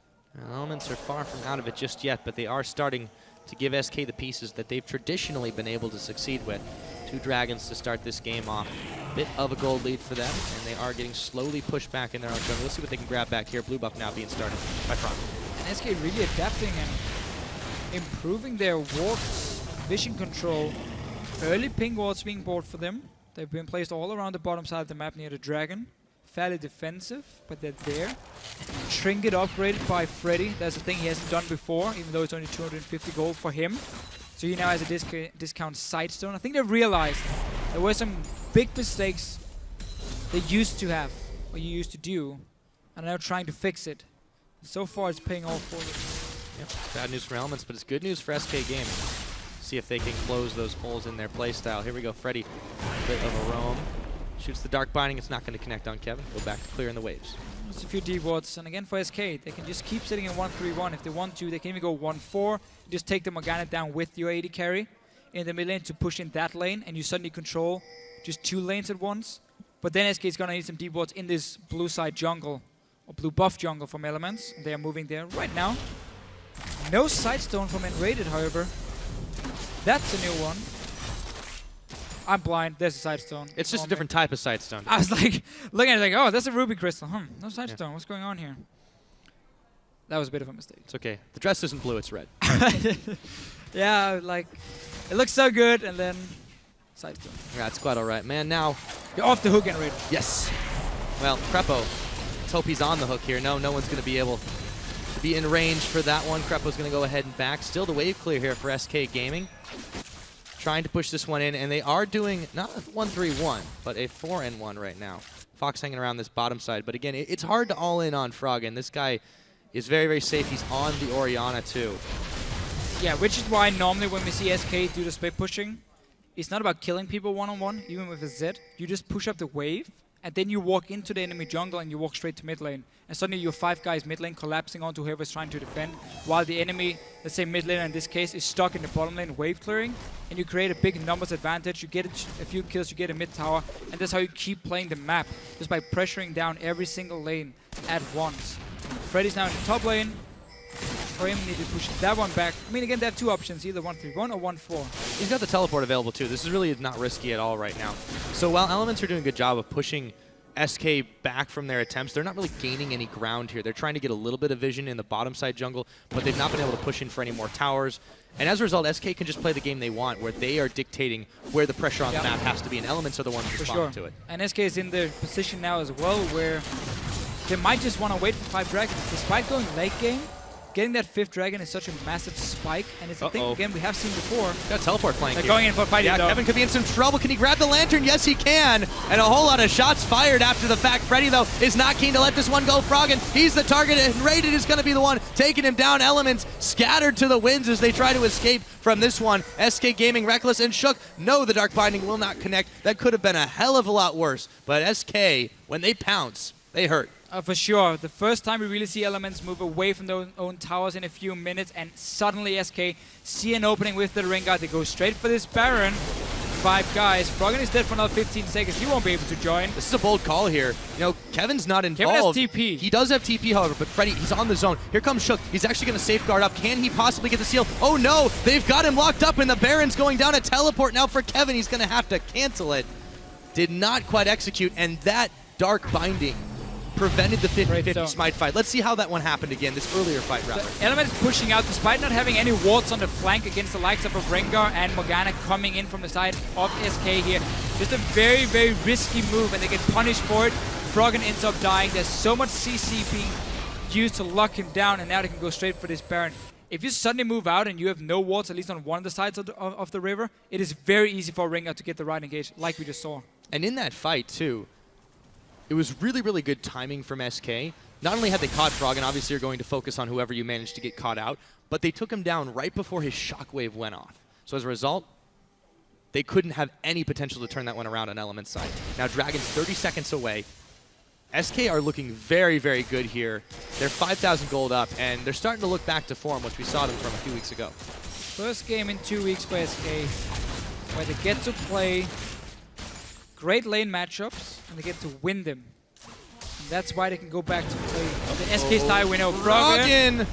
Elements are far from out of it just yet, but they are starting to give SK the pieces that they've traditionally been able to succeed with. 2 dragons to start this game off. Bit of a gold lead for them, and they are getting slowly pushed back in their own jungle. Let's see what they can grab back here. Blue buff now being started by Frog. And SK really adapting and improving their wards, vision control. Early ping wards being bought for them. They've been placed all around the bottom side of the map near the dragon. Fairly defensive, but they're there. Trinket upgraded by Freddy. That's a thing he hasn't done before, even though it's only 250 gold for him. So he now has a discount Sightstone. I think they've realized there were some big mistakes they used to have, or you used to do, and are now trying to fix it. So far it's paying off for them. Yep, bad news for Elements, but it's good news for SK Gaming. See if they can close those holes in their playstyle. Here we go, Freddy, bit of a roam. Shoots the Dark Binding, it's not going to connect on Kevin. Go back to clearing the waves. Just a few deep wards, and again for SK, they can just keep sitting in 1-3-1 if they want to. They can even go 1-4, just take the Morgana down with your AD carry in the mid lane to push in that lane, and you suddenly control just 2 lanes at once. But then SK is going to need some deep wards in this blue side jungle, or blue buff jungle from Elements. They are moving there right now. No Sidestone from Enrated, however. That's a new one. I'm blind. There's a Sidestone. It's just a different type of Sidestone. I was like, looking at it like, oh, that's a Ruby Crystal. No Sidestone. What's going on here? That was a bit of a mistake. It's okay. The dress isn't blue, it's red. Yeah, like, it looks so good, and then Sidestone. Yeah, it's quite all right. Man, now... You're off the hook, Enrated. Yes. Well, Crepo, let's hope he's on the hook here. No one's going to be able to be in range for that one. Crepo's going to go ahead and back. Still the wave clear here for SK Gaming. Trying to push this one in, and they are doing not a 1-3-1, but a 4-1 right now. Fox hanging around this bottom side, but again, it's hard to all in on Froggen. This guy is very, very safe. He's on the Orianna too. Yeah, which is why normally when we see SK do the split pushing, it's not about killing people one-on-one, even with a Zed. You just push up the wave, and then you walk into the enemy jungle and you walk straight to mid lane. And suddenly you have 5 guys mid lane collapsing onto whoever's trying to defend, while the enemy, let's say mid lane in this case, is stuck in the bottom lane wave clearing, and you create a big numbers advantage. You get a few kills, you get a mid tower, and that's how you keep playing the map, just by pressuring down every single lane at once. Freddy's now in the top lane. For him, need to push that one back. I mean, again, they have 2 options, either 1-3-1 or 1-4. He's got the teleport available too. This is really not risky at all right now. So while Elements are doing a good job of pushing SK back from their attempts, they're not really gaining any ground here. They're trying to get a little bit of vision in the bottom side jungle, but they've not been able to push in for any more towers. And as a result, SK can just play the game they want, where they are dictating where the pressure on the map has to be, and Elements are the ones responding to it. And SK is in the position now as well, where they might just want to wait for 5 dragons. Despite going late game, getting that 5th dragon is such a massive spike, and it's a thing, again, we have seen before. Got teleport flank They're here. going in for fighting, Yeah, Kevin could be in some trouble. Can he grab the lantern? Yes, he can. And a whole lot of shots fired after the fact. Freddy, though, is not keen to let this one go. Froggen, he's the target, and Rated is going to be the one taking him down. Elements scattered to the winds as they try to escape from this one. SK Gaming, Reckless, and Shook. No, the Dark Binding will not connect. That could have been a hell of a lot worse. But SK, when they pounce, they hurt. For sure. The first time we really see Elements move away from their own towers in a few minutes, and suddenly SK see an opening with the Ring Guard. They go straight for this Baron. 5 guys. Froggen is dead for another 15 seconds. He won't be able to join. This is a bold call here. You know, Kevin's not involved. Kevin has TP. He does have TP, however, but Freddy, he's on the zone. Here comes Shook. He's actually going to safeguard up. Can he possibly get the seal? Oh no, they've got him locked up, and the Baron's going down a teleport now for Kevin. He's going to have to cancel it. Did not quite execute, and that Dark Binding prevented the 50-50 smite fight. Let's see how that one happened again, this earlier fight, rather. The Element is pushing out despite not having any wards on the flank against the likes of a Rengar and Morgana coming in from the side of SK here. Just a very, very risky move, and they get punished for it. Froggen ends up dying. There's so much CC being used to lock him down, and now they can go straight for this Baron. If you suddenly move out and you have no wards, at least on one of the sides of the river, it is very easy for Rengar to get the right engage, like we just saw. And in that fight, too, it was really, really good timing from SK. Not only had they caught Froggen, obviously you're going to focus on whoever you managed to get caught out, but they took him down right before his shockwave went off. So as a result, they couldn't have any potential to turn that one around on Element's side. Now Dragon's 30 seconds away. SK are looking very, very good here. They're 5,000 gold up, and they're starting to look back to form, which we saw them from a few weeks ago. First game in 2 weeks for SK, where they get to play great lane matchups, and they get to win them. And that's why they can go back to play the SK style winner. Froggen!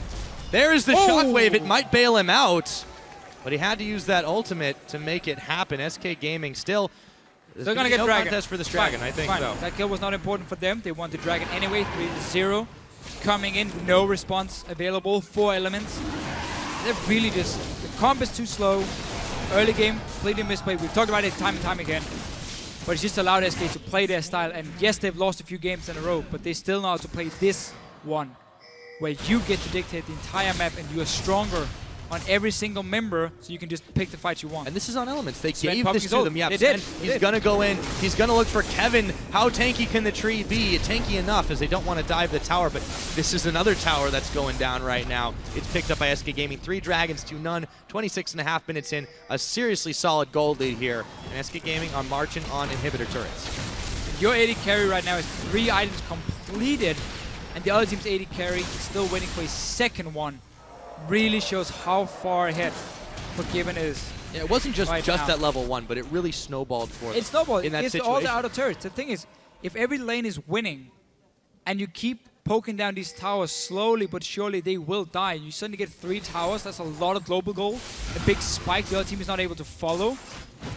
There is the shockwave. It might bail him out, but he had to use that ultimate to make it happen. SK Gaming still... They're going to get no Dragon. contest for this Dragon, I think so. That kill was not important for them. They want the Dragon anyway. 3-0. Coming in, no response available. 4 Elements. They're really just... The comp is too slow. Early game, completely misplayed. We've talked about it time and time again. But it's just allowed SK to play their style. And yes, they've lost a few games in a row, but they still know how to play this one, where you get to dictate the entire map and you are stronger on every single member, so you can just pick the fight you want. And this is on Elements. They Sven gave popping this his to ult. them. Yeah, They Sven, did. he's going to go in. He's going to look for Kevin. How tanky can the tree be? Tanky enough as they don't want to dive the tower, but this is another tower that's going down right now. It's picked up by SK Gaming. 3 dragons to none. 26.5 minutes in. A seriously solid gold lead here. And SK Gaming are marching on inhibitor turrets. Your 80 carry right now is 3 items completed, and the other team's 80 carry is still waiting for a second one. Really shows how far ahead Forgiven is. Yeah, it wasn't just now. at level 1, but it really snowballed for them. It snowballed. In that It's situation. all the outer turrets. The thing is, if every lane is winning, and you keep poking down these towers slowly but surely, they will die. You suddenly get 3 towers. That's a lot of global gold. A big spike the other team is not able to follow.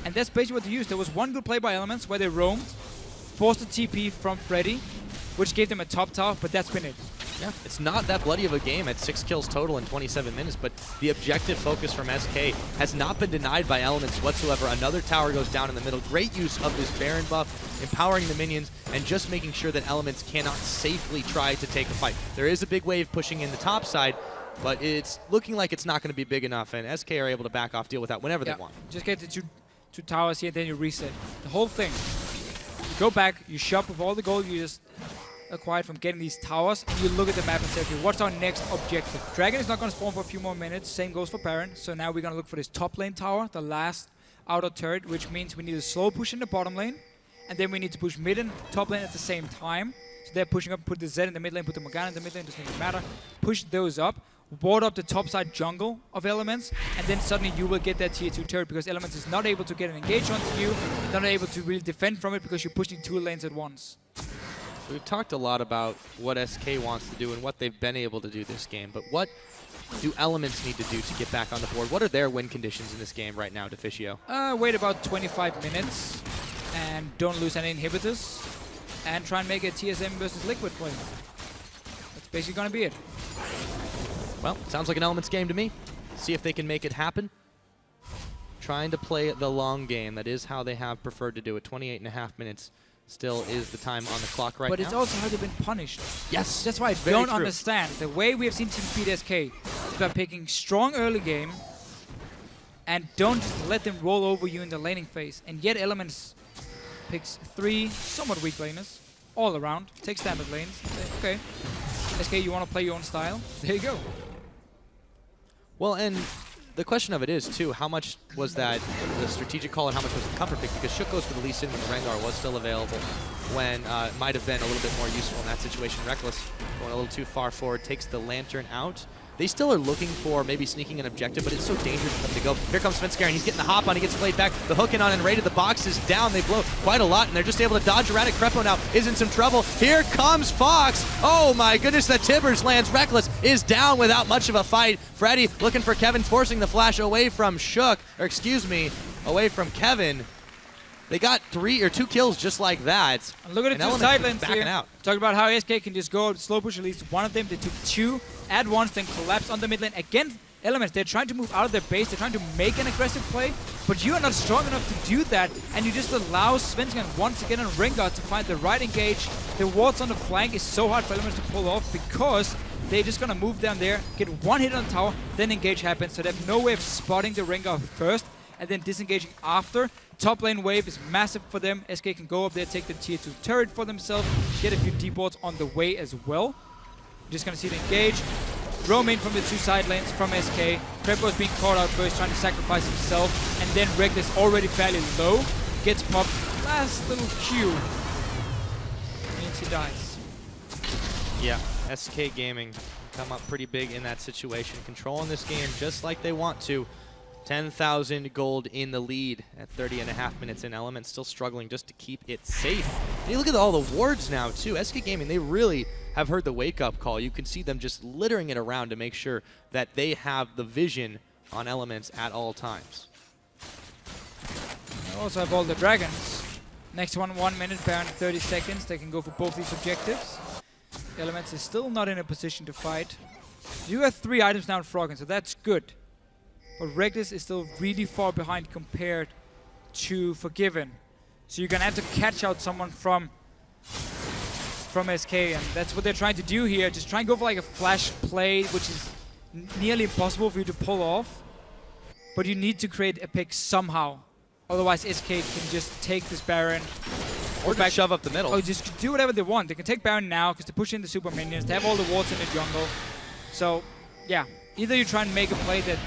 And that's basically what they used. There was one good play by Elements where they roamed, forced a TP from Freddy, which gave them a top tower, but that's been it. Yeah, it's not that bloody of a game at 6 kills total in 27 minutes, but the objective focus from SK has not been denied by Elements whatsoever. Another tower goes down in the middle. Great use of this Baron buff, empowering the minions, and just making sure that Elements cannot safely try to take a fight. There is a big wave pushing in the top side, but it's looking like it's not going to be big enough, and SK are able to back off, deal with that whenever they want. Just get the two towers here, then you reset. The whole thing. You go back, you shop with all the gold you just acquired from getting these towers, and you look at the map and say, okay, what's our next objective? Dragon is not going to spawn for a few more minutes. Same goes for Baron. So now we're going to look for this top lane tower, the last outer turret, which means we need a slow push in the bottom lane, and then we need to push mid and top lane at the same time. So they're pushing up, put the Z in the mid lane, put the Morgana in the mid lane, doesn't even matter. Push those up, ward up the top side jungle of Elements, and then suddenly you will get that tier 2 turret because Elements is not able to get an engage onto you, not able to really defend from it because you're pushing 2 lanes at once. We've talked a lot about what SK wants to do and what they've been able to do this game, but what do Elements need to do to get back on the board? What are their win conditions in this game right now, Deficio? Wait about 25 minutes and don't lose any inhibitors and try and make a TSM versus Liquid play. That's basically going to be it. Well, sounds like an Elements game to me. See if they can make it happen. Trying to play the long game. That is how they have preferred to do it. 28.5 minutes. Still is the time on the clock right now. But it's also how they've been punished. Yes. That's why I Very don't true. understand. The way we have seen Team beat SK is by picking strong early game and don't just let them roll over you in the laning phase. And yet Elements picks 3 somewhat weak laners all around, take standard lanes, and say, okay, SK, you want to play your own style? There you go. Well, and the question of it is, too, how much was that the strategic call and how much was the comfort pick? Because Shook goes for the Lee Sin when the Rengar was still available, when it might have been a little bit more useful in that situation. Reckless going a little too far forward, takes the Lantern out. They still are looking for maybe sneaking an objective, but it's so dangerous for them to go. Here comes FLICKR, and he's getting the hop on. He gets played back. The hook in on and raided. The box is down. They blow quite a lot, and they're just able to dodge erratic. Crepo now is in some trouble. Here comes Fox. Oh my goodness, the Tibbers lands. Reckless is down without much of a fight. Freddy looking for Kevin, forcing the flash away from Shook, or excuse me, away from Kevin. They got 2 kills just like that. And look at the And two side lanes backing here. out. Talk about how SK can just go slow push at least one of them. They took 2 at once, then collapse on the mid lane. Against Elements, they're trying to move out of their base. They're trying to make an aggressive play, but you are not strong enough to do that, and you just allow Svensson once again and Rengar to find the right engage. The wards on the flank is so hard for Elements to pull off because they're just going to move down there, get 1 hit on the tower, then engage happens, so they have no way of spotting the Rengar first and then disengaging after. Top lane wave is massive for them. SK can go up there, take the tier 2 turret for themselves, get a few deep wards on the way as well. You're just going to see it engage. Roam in from the 2 side lanes from SK. Crepo is being caught out first, trying to sacrifice himself, and then Reckless already fairly low. Gets popped. Last little Q. Means he dies. Yeah, SK Gaming come up pretty big in that situation, controlling this game just like they want to. 10,000 gold in the lead at 30.5 minutes in. Elements still struggling just to keep it safe. And you look at all the wards now too. SK Gaming, they really have heard the wake-up call. You can see them just littering it around to make sure that they have the vision on Elements at all times. They also have all the dragons. Next one, 1 minute, Baron 30 seconds. They can go for both these objectives. Elements is still not in a position to fight. You have 3 items now in Froggen, so that's good. But Reckless is still really far behind compared to Forgiven. So you're going to have to catch out someone from SK, and that's what they're trying to do here. Just try and go for like a flash play, which is nearly impossible for you to pull off, but you need to create a pick somehow. Otherwise, SK can just take this Baron. Or back shove up the middle. Oh, just do whatever they want. They can take Baron now because they push in the super minions. They have all the wards in the jungle. So, yeah. Either you try and make a play that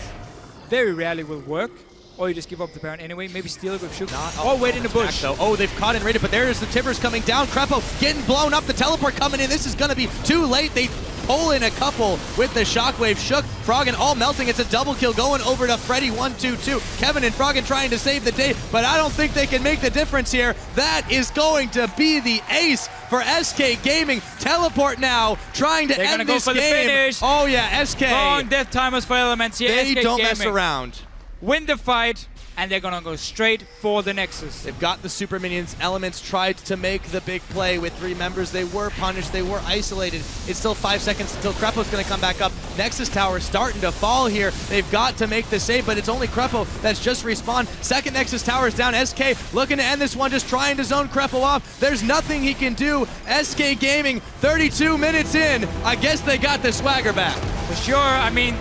very rarely will work, or you just give up the Baron anyway. Maybe steal it with Shook. Or wait in the bush. Oh, they've caught and raided, but there's the Timbers coming down. Krepo getting blown up. The teleport coming in. This is going to be too late. They pull in a couple with the Shockwave. Shook, Froggen all melting. It's a double kill going over to Freddy 1-2-2. Kevin and Froggen trying to save the day, but I don't think they can make the difference here. That is going to be the ace for SK Gaming. Teleport now, trying to end this game. The finish. Oh yeah, SK. Long death timers for Elements here. They SK don't Gaming mess around. win the fight, and they're gonna go straight for the Nexus. They've got the super minions. Elements tried to make the big play with 3 members. They were punished. They were isolated. It's still 5 seconds until Krepo's going to come back up. Nexus Tower starting to fall here. They've got to make the save, but it's only Krepo that's just respawned. Second Nexus Tower is down. SK looking to end this one, just trying to zone Krepo off. There's nothing he can do. SK Gaming, 32 minutes in. I guess they got the swagger back. For sure. I mean,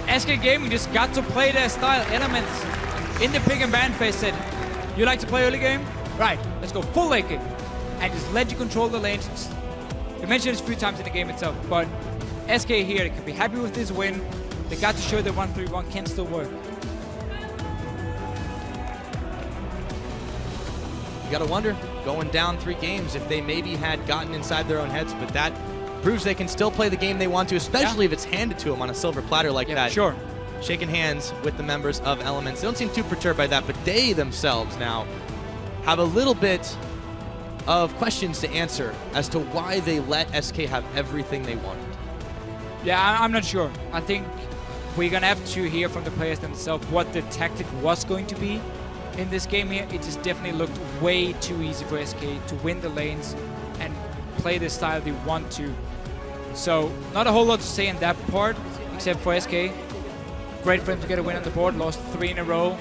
SK Gaming just got to play their style. Elements in the pick and ban phase said, you like to play early game? Right, let's go full late game. And just let you control the lanes. We mentioned this a few times in the game itself, but SK here, they can be happy with this win. They got to show that 1-3-1 can still work. You gotta wonder, going down 3 games, if they maybe had gotten inside their own heads, but that proves they can still play the game they want to, especially if it's handed to them on a silver platter like that. Sure. Shaking hands with the members of Elements. They don't seem too perturbed by that, but they themselves now have a little bit of questions to answer as to why they let SK have everything they wanted. Yeah, I'm not sure. I think we're gonna have to hear from the players themselves what the tactic was going to be in this game here. It just definitely looked way too easy for SK to win the lanes and play the style they want to. So, not a whole lot to say in that part, except for SK. Great for him to get a win on the board, lost 3 in a row.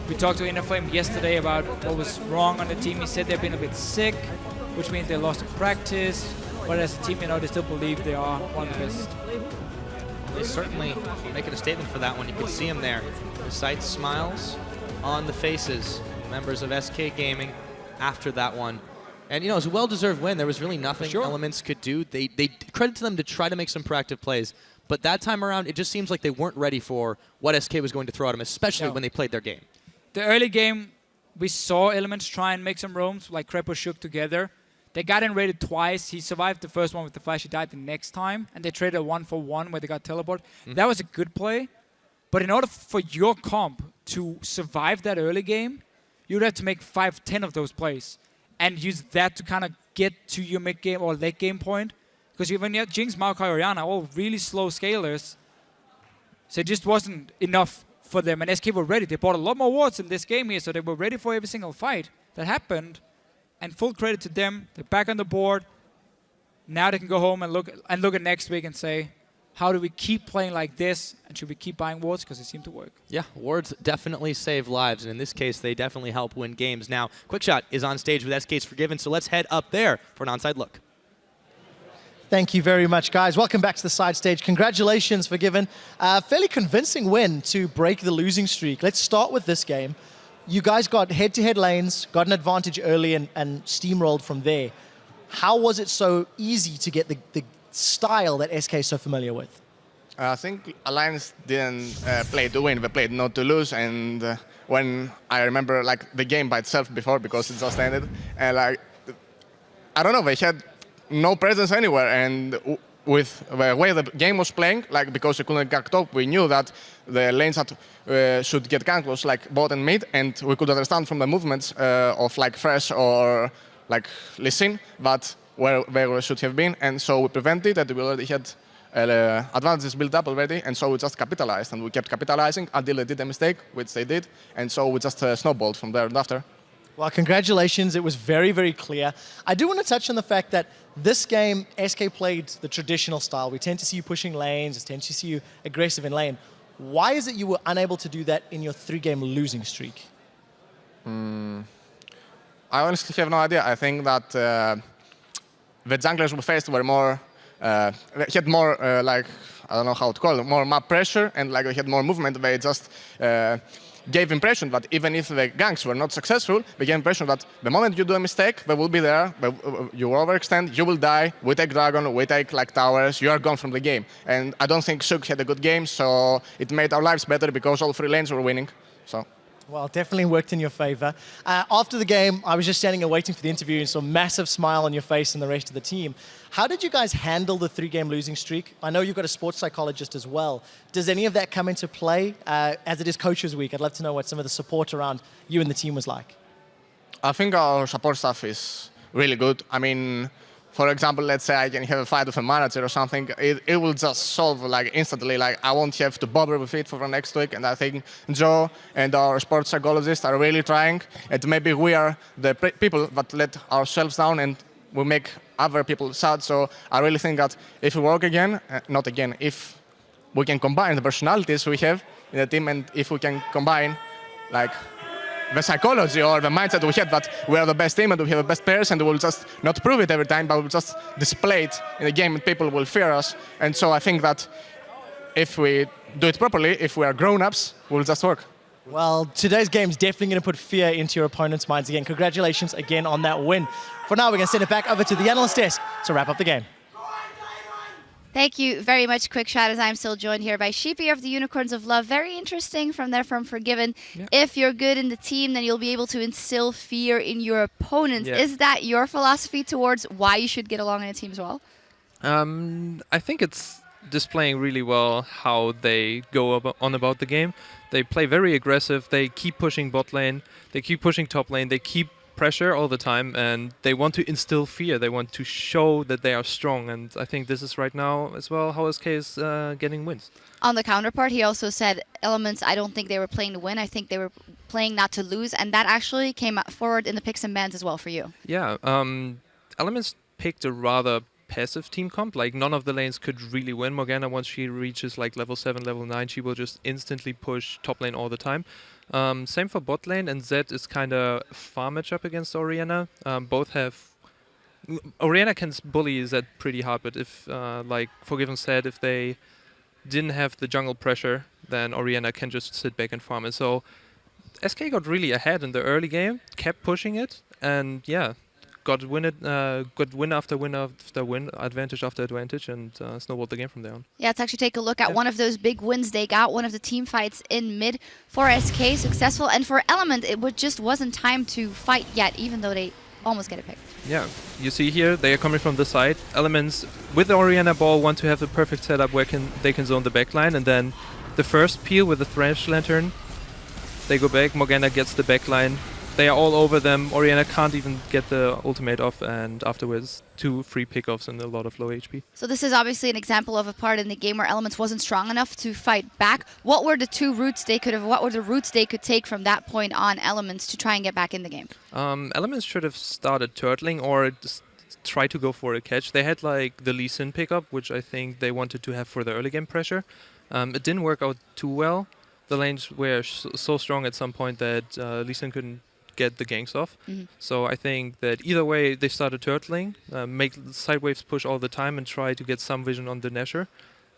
We talked to Innerflame yesterday about what was wrong on the team. He said they've been a bit sick, which means they lost in practice. But as a team, you know, they still believe they are one of the best. They're certainly making a statement for that one. You can see them there. The sight smiles on the faces, members of SK Gaming, after that one. And, you know, it was a well-deserved win. There was really nothing Elements could do. They credit to them to try to make some proactive plays. But that time around, it just seems like they weren't ready for what SK was going to throw at them, especially when they played their game. The early game, we saw Elements try and make some roams, like Krepo Shook together. They got in raided twice. He survived the first one with the flash. He died the next time. And they traded a 1-for-1 where they got teleport. That was a good play. But in order for your comp to survive that early game, you'd have to make 5-10 of those plays. And use that to kind of get to your mid-game or late-game point. Because when you have Jinx, Maokai, Orianna, all really slow scalers, so it just wasn't enough for them. And SK were ready. They bought a lot more wards in this game here, so they were ready for every single fight that happened. And full credit to them. They're back on the board. Now they can go home and look at next week and say, how do we keep playing like this? And should we keep buying wards? Because they seem to work. Yeah, wards definitely save lives. And in this case, they definitely help win games. Now, Quickshot is on stage with SK's Forgiven, so let's head up there for an onside look. Thank you very much, guys. Welcome back to the side stage. Congratulations, Forgiven. Fairly convincing win to break the losing streak. Let's start with this game. You guys got head-to-head lanes, got an advantage early and steamrolled from there. How was it so easy to get the style that SK is so familiar with? I think Alliance didn't play to win, they played not to lose. And when I remember like the game by itself before, because it just ended, and like, I don't know, they had no presence anywhere, and with the way the game was playing, like because we couldn't get top, we knew that the lanes that should get ganked was like bot and mid, and we could understand from the movements of like Fresh or like Lee Sin that where they should have been, and so we prevented it, and we already had advantages built up already, and so we just capitalized, and we kept capitalizing until they did a mistake, which they did, and so we just snowballed from there and after. Well, congratulations. It was very, very clear. I do want to touch on the fact that this game, SK played the traditional style. We tend to see you pushing lanes. We tend to see you aggressive in lane. Why is it you were unable to do that in your 3-game losing streak? I honestly have no idea. I think that the junglers we faced were more, had more like I don't know how to call it, more map pressure, and like we had more movement. They just gave impression that even if the ganks were not successful, they gave impression that the moment you do a mistake, they will be there, you overextend, you will die, we take dragon, we take like towers, you are gone from the game. And I don't think Shook had a good game, so it made our lives better because all 3 lanes were winning. So. Well, definitely worked in your favor. After the game, I was just standing and waiting for the interview and saw a massive smile on your face and the rest of the team. How did you guys handle the 3-game losing streak? I know you've got a sports psychologist as well. Does any of that come into play as it is Coaches Week? I'd love to know what some of the support around you and the team was like. I think our support staff is really good. I mean, for example, let's say I can have a fight with a manager or something, it will just solve like instantly. Like I won't have to bother with it for the next week. And I think Joe and our sports psychologists are really trying. And maybe we are the people that let ourselves down and we make other people sad. So I really think that if we work again, if we can combine the personalities we have in the team, and if we can combine like the psychology or the mindset we had that we are the best team and we have the best players, and we will just not prove it every time, but we'll just display it in the game and people will fear us. And so I think that if we do it properly, if we are grown-ups, we'll just work. Well, today's game is definitely going to put fear into your opponent's minds again. Congratulations again on that win. For now, we're going to send it back over to the analyst desk to wrap up the game. Thank you very much, Quick Shot, as I'm still joined here by Sheepy of the Unicorns of Love. Very interesting from there from Forgiven. Yeah. If you're good in the team, then you'll be able to instill fear in your opponents. Yeah. Is that your philosophy towards why you should get along in a team as well? I think it's displaying really well how they go on about the game. They play very aggressive. They keep pushing bot lane. They keep pushing top lane. They keep pressure all the time, and they want to instill fear. They want to show that they are strong, and I think this is right now as well how SK is getting wins. On the counterpart, he also said Elements, I don't think they were playing to win. I think they were playing not to lose, and that actually came forward in the picks and bans as well for you. Yeah, Elements picked a rather passive team comp. Like none of the lanes could really win. Morgana, once she reaches like level 7, level 9, she will just instantly push top lane all the time. Same for bot lane, and Zed is kind of a farm matchup against Orianna. Both have... Orianna can bully Zed pretty hard, but if, like Forgiven said, if they didn't have the jungle pressure, then Orianna can just sit back and farm it. So SK got really ahead in the early game, kept pushing it, and yeah, got win after win after win, advantage after advantage, and snowballed the game from there on. Yeah, let's actually take a look at one of those big wins they got, one of the team fights in mid for SK, successful, and for Element, it just wasn't time to fight yet, even though they almost get a pick. Yeah, you see here, they are coming from the side. Elements, with the Orianna ball, want to have the perfect setup where they can zone the backline, and then the first peel with the Thresh Lantern, they go back, Morgana gets the backline. They are all over them. Orianna can't even get the ultimate off, and afterwards 2 free pickoffs and a lot of low HP. So this is obviously an example of a part in the game where Elements wasn't strong enough to fight back. What were the routes they could take from that point on Elements to try and get back in the game? Elements should have started turtling or try to go for a catch. They had like the Lee Sin pickup, which I think they wanted to have for the early game pressure. It didn't work out too well. The lanes were so strong at some point that Lee Sin couldn't get the ganks off. So I think that either way they started turtling, make side waves push all the time and try to get some vision on the Nashor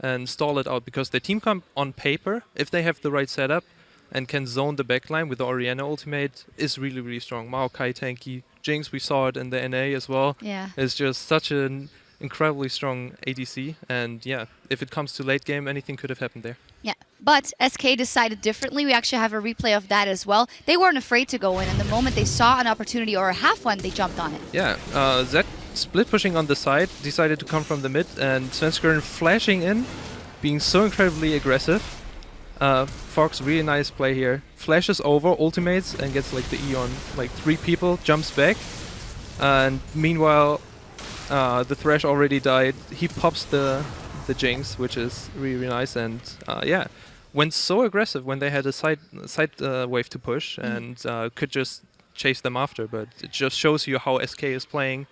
and stall it out, because the team comp on paper, if they have the right setup and can zone the backline with the Orianna ultimate, is really, really strong. Maokai tanky, Jinx, we saw it in the NA as well. Yeah. It's just such an incredibly strong ADC, and yeah, if it comes to late game, anything could have happened there. Yeah, but SK decided differently. We actually have a replay of that as well. They weren't afraid to go in, and the moment they saw an opportunity or a half one, they jumped on it. Yeah, Zed split pushing on the side, decided to come from the mid, and Svenskern flashing in, being so incredibly aggressive. Fox, really nice play here. Flashes over, ultimates, and gets like the E on like 3 people, jumps back, and meanwhile the Thresh already died. He pops the Jinx, which is really, really nice, and yeah, went so aggressive when they had a side wave to push and could just chase them after. But it just shows you how SK is playing.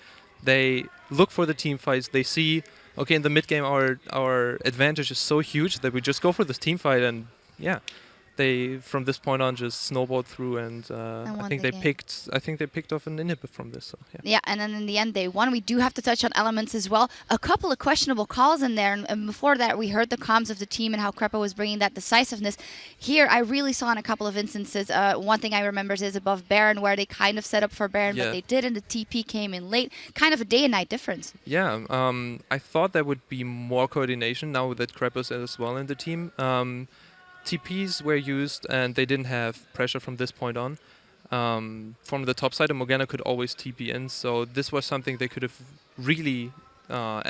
They look for the team fights. They see, okay, in the mid game our advantage is so huge that we just go for this team fight, and yeah, they from this point on just snowballed through, and I think they picked off an inhib from this. So, yeah. Yeah, and then in the end they won. We do have to touch on elements as well. A couple of questionable calls in there, and before that we heard the comms of the team and how Krepo was bringing that decisiveness. Here I really saw in a couple of instances, one thing I remember is above Baron, where they kind of set up for Baron, but they didn't. The TP came in late. Kind of a day and night difference. Yeah, I thought there would be more coordination now that Krepo's as well in the team. TPs were used and they didn't have pressure from this point on. From the top side, Morgana could always TP in, so this was something they could have really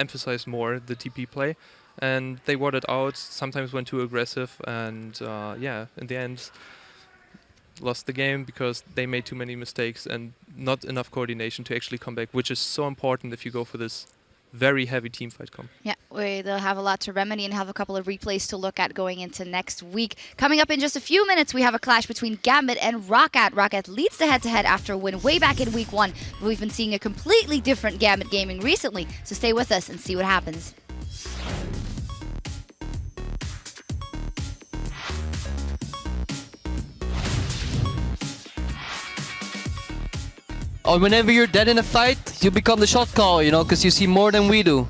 emphasized more, the TP play. And they warded out, sometimes went too aggressive, and yeah, in the end lost the game because they made too many mistakes and not enough coordination to actually come back, which is so important if you go for this very heavy team fight comp. Yeah, they'll have a lot to remedy and have a couple of replays to look at going into next week. Coming up in just a few minutes, we have a clash between Gambit and Roccat. Roccat leads the head-to-head after a win way back in week 1, but we've been seeing a completely different Gambit gaming recently, so stay with us and see what happens. Or whenever you're dead in a fight, you become the shot caller, you know, because you see more than we do.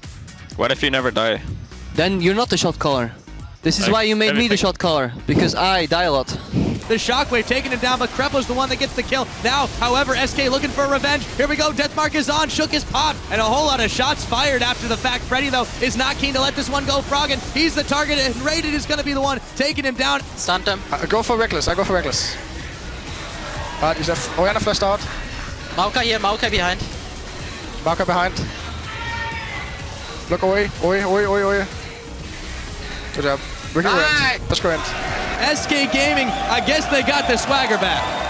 What if you never die? Then you're not the shot caller. This is why you made me the shot caller, because I die a lot. The Shockwave taking him down, but Krepo's the one that gets the kill. Now, however, SK looking for revenge. Here we go, Deathmark is on, Shook is popped, and a whole lot of shots fired after the fact. Freddy, though, is not keen to let this one go. Froggen, he's the target, and Rated is going to be the one taking him down. Stunned him. I go for Reckless, I go for Reckless. He's Orianna flashed out. Mauka here, Mauka behind. Mauka behind. Look away, Oi. Good job. That's great. SK Gaming, I guess they got the swagger back.